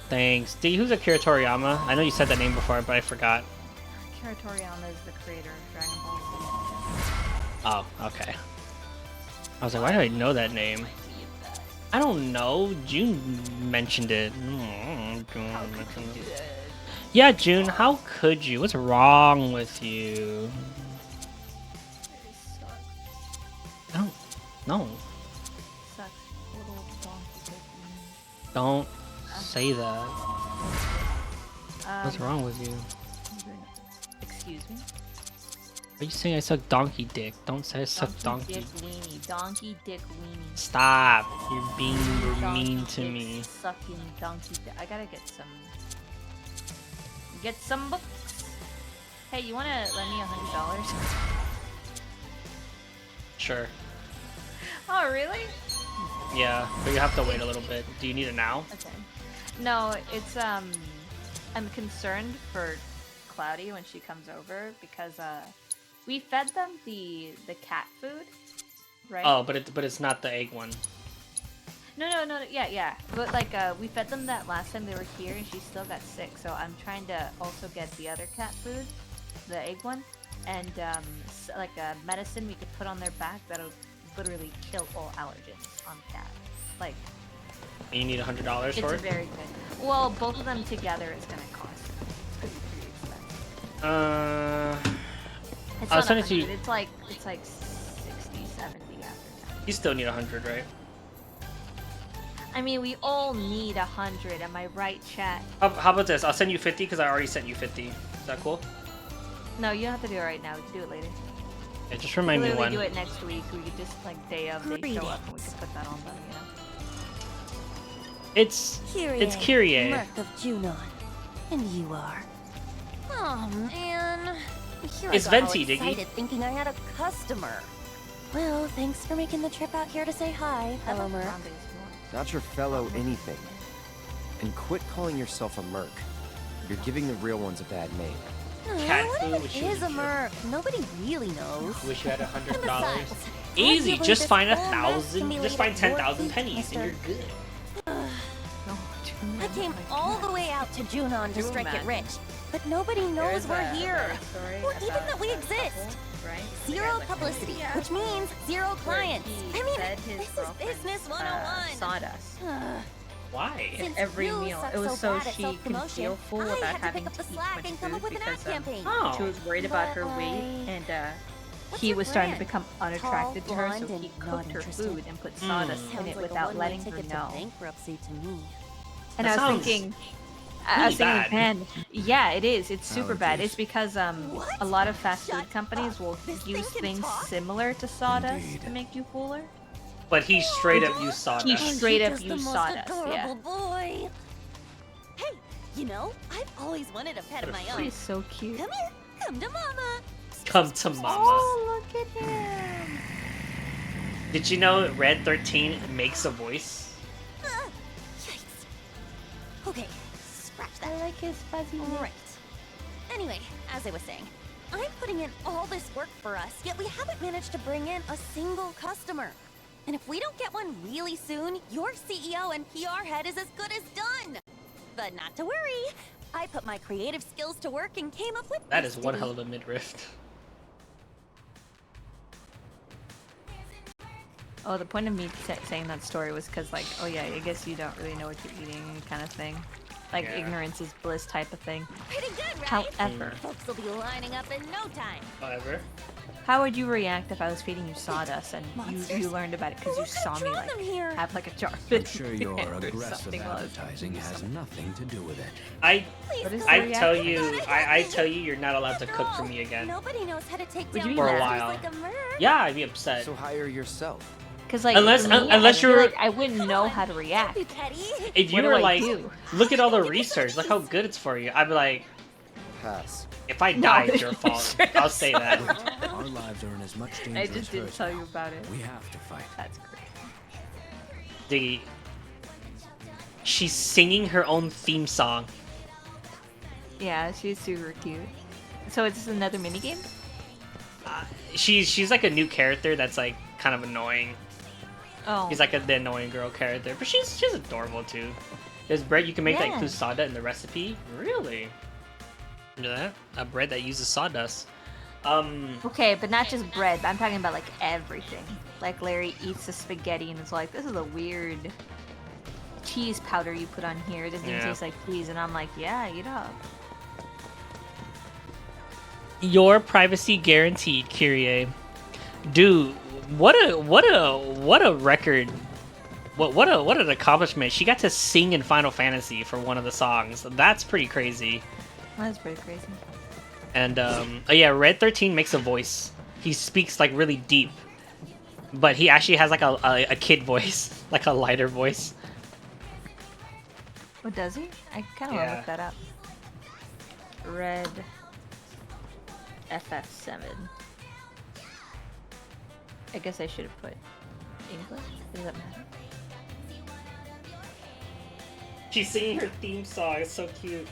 Thanks. D, who's Akira Toriyama? I know you said that name before, but I forgot. Akira Toriyama is the creator of Dragon Ball Z. Oh, okay. I was like, why do I know that name? I don't know. June mentioned it. Yeah, June, how could you? What's wrong with you? I don't know. Don't say that. What's wrong with you? Excuse me? Are you saying I suck donkey dick? Don't say I suck donkey. Dick weenie. Donkey dick weenie. Stop. You're being Donkey mean to dick me. Sucking donkey dick. I gotta get some books. Hey, you wanna lend me $100? Sure. Oh, really? Yeah, but you have to wait a little bit. Do you need it now? Okay. No, it's I'm concerned for Cloudy when she comes over because we fed them the cat food, right? Oh, but it's not the egg one. No, yeah. But like we fed them that last time they were here and she still got sick, so I'm trying to also get the other cat food, the egg one, and like a medicine we could put on their back that'll literally kill all allergens on cat. Like, And you need $100 for it's it? very good. Well, both of them together is gonna cost. It's gonna be pretty expensive. It's I'll not send it to 100, you. It's like 60, 70 after tax. You still need 100, right? I mean, we all need 100. Am I right, chat? How about this? I'll send you 50 because I already sent you 50. Is that cool? No, you don't have to do it right now. We can do it later. Yeah, just remind me we when. do it next week. We could just like day of they show up and we could put that on them. You know. It's Kyrie. Merc of Junon. And you are. Oh man. Here It's I got all Venti, Diggy. excited thinking I had a customer. Well, thanks for making the trip out here to say hi, fellow Merc. Not your fellow anything. And quit calling yourself a merc. You're giving the real ones a bad name. Cat What food, even which is a Merc? Nobody really knows. Wish you had $100. And besides, Easy, arguably just this find whole mess can 1,000. be Just laid find at your 10,000 feet, pennies, and mister. you're good. I came all the way out to Junon to strike it rich, but nobody knows we're here, or even that we exist. Zero publicity, which means zero clients. I mean, this is business 101. Sawdust. Why? Since Every you meal. suck It was so bad at she can self-promotion, feel full I without had to having pick up to the eat slack much and come food up with an ad because campaign. she was worried about her weight and he your was starting to brand? become unattracted to her, Tall, so blonde, he and cooked not her interested. food and put sawdust in Sounds it like a without one-way letting her ticket to know. bankruptcy to me. And That I was sounds thinking, really bad. man, yeah, it is. It's super bad. Allergies. It's because a lot of fast food companies will use things similar to sawdust to make you fuller. But he straight up used sawdust. He straight up Just the used most sawdust. Yeah. adorable boy. Hey, you know, I've always wanted a pet of my own. He's so cute. Come here, come to mama. Come to mama. Oh, look at him. Did you know Red 13 makes a voice? Yikes. Okay, scratch that. I like his fuzzy Right. Anyway, as I was saying, I'm putting in all this work for us, yet we haven't managed to bring in a single customer. And if we don't get one really soon, your CEO and PR head is as good as done. But not to worry. I put my creative skills to work and came up with That this is one ditty. hell of a midriff. Oh, the point of me saying that story was because, like, oh yeah, I guess you don't really know what you're eating, kind of thing. Like, Yeah. ignorance is bliss type of thing. Pretty good, right? However, Folks will be lining up in no time. Whatever. how would you react if I was feeding you sawdust and you Monsters? learned about it because you Look how saw me, drawn like, them here. have, like, a jar of I'm it sure in your my hand or aggressive something while I was advertising eating has something. nothing to do with it. What is the I reaction? tell you, I tell you, you're not allowed to cook for me again. Nobody knows how to take Would down you be For a mad? while. like a merc. Yeah, I'd be upset. So hire yourself. Because, like, Unless- for me, unless I feel you're- like I wouldn't know how to react. You petty. If you What do were I like, do? look at all the research, look how good it's for you. I'd be like, Pass. if I No, die, it's your fault. I'll say that. Our lives are in as much danger I as just didn't hers tell now. you about it. We have to fight. That's great. Diggy. She's singing her own theme song. Yeah, she's super cute. So it's just another minigame? She's like a new character that's like kind of annoying. Oh. She's like the annoying girl character, but she's adorable too. There's bread you can make like Yeah. includes sawdust in the recipe. Really? Into that? A bread that uses sawdust. Okay, but not just bread. I'm talking about like everything. Like Larry eats the spaghetti and it's like, this is a weird cheese powder you put on here. It doesn't even Yeah. taste like cheese. And I'm like, yeah, eat up. Your privacy guaranteed, Kyrie. Dude, what a record. What an accomplishment. She got to sing in Final Fantasy for one of the songs. That's pretty crazy. That's pretty crazy. And oh yeah, Red 13 makes a voice. He speaks like really deep. But he actually has like a kid voice, like a lighter voice. What does he? I kind of want to Yeah. look that up. Red FF7. I guess I should have put English. Does that matter? She's singing her theme song. It's so cute.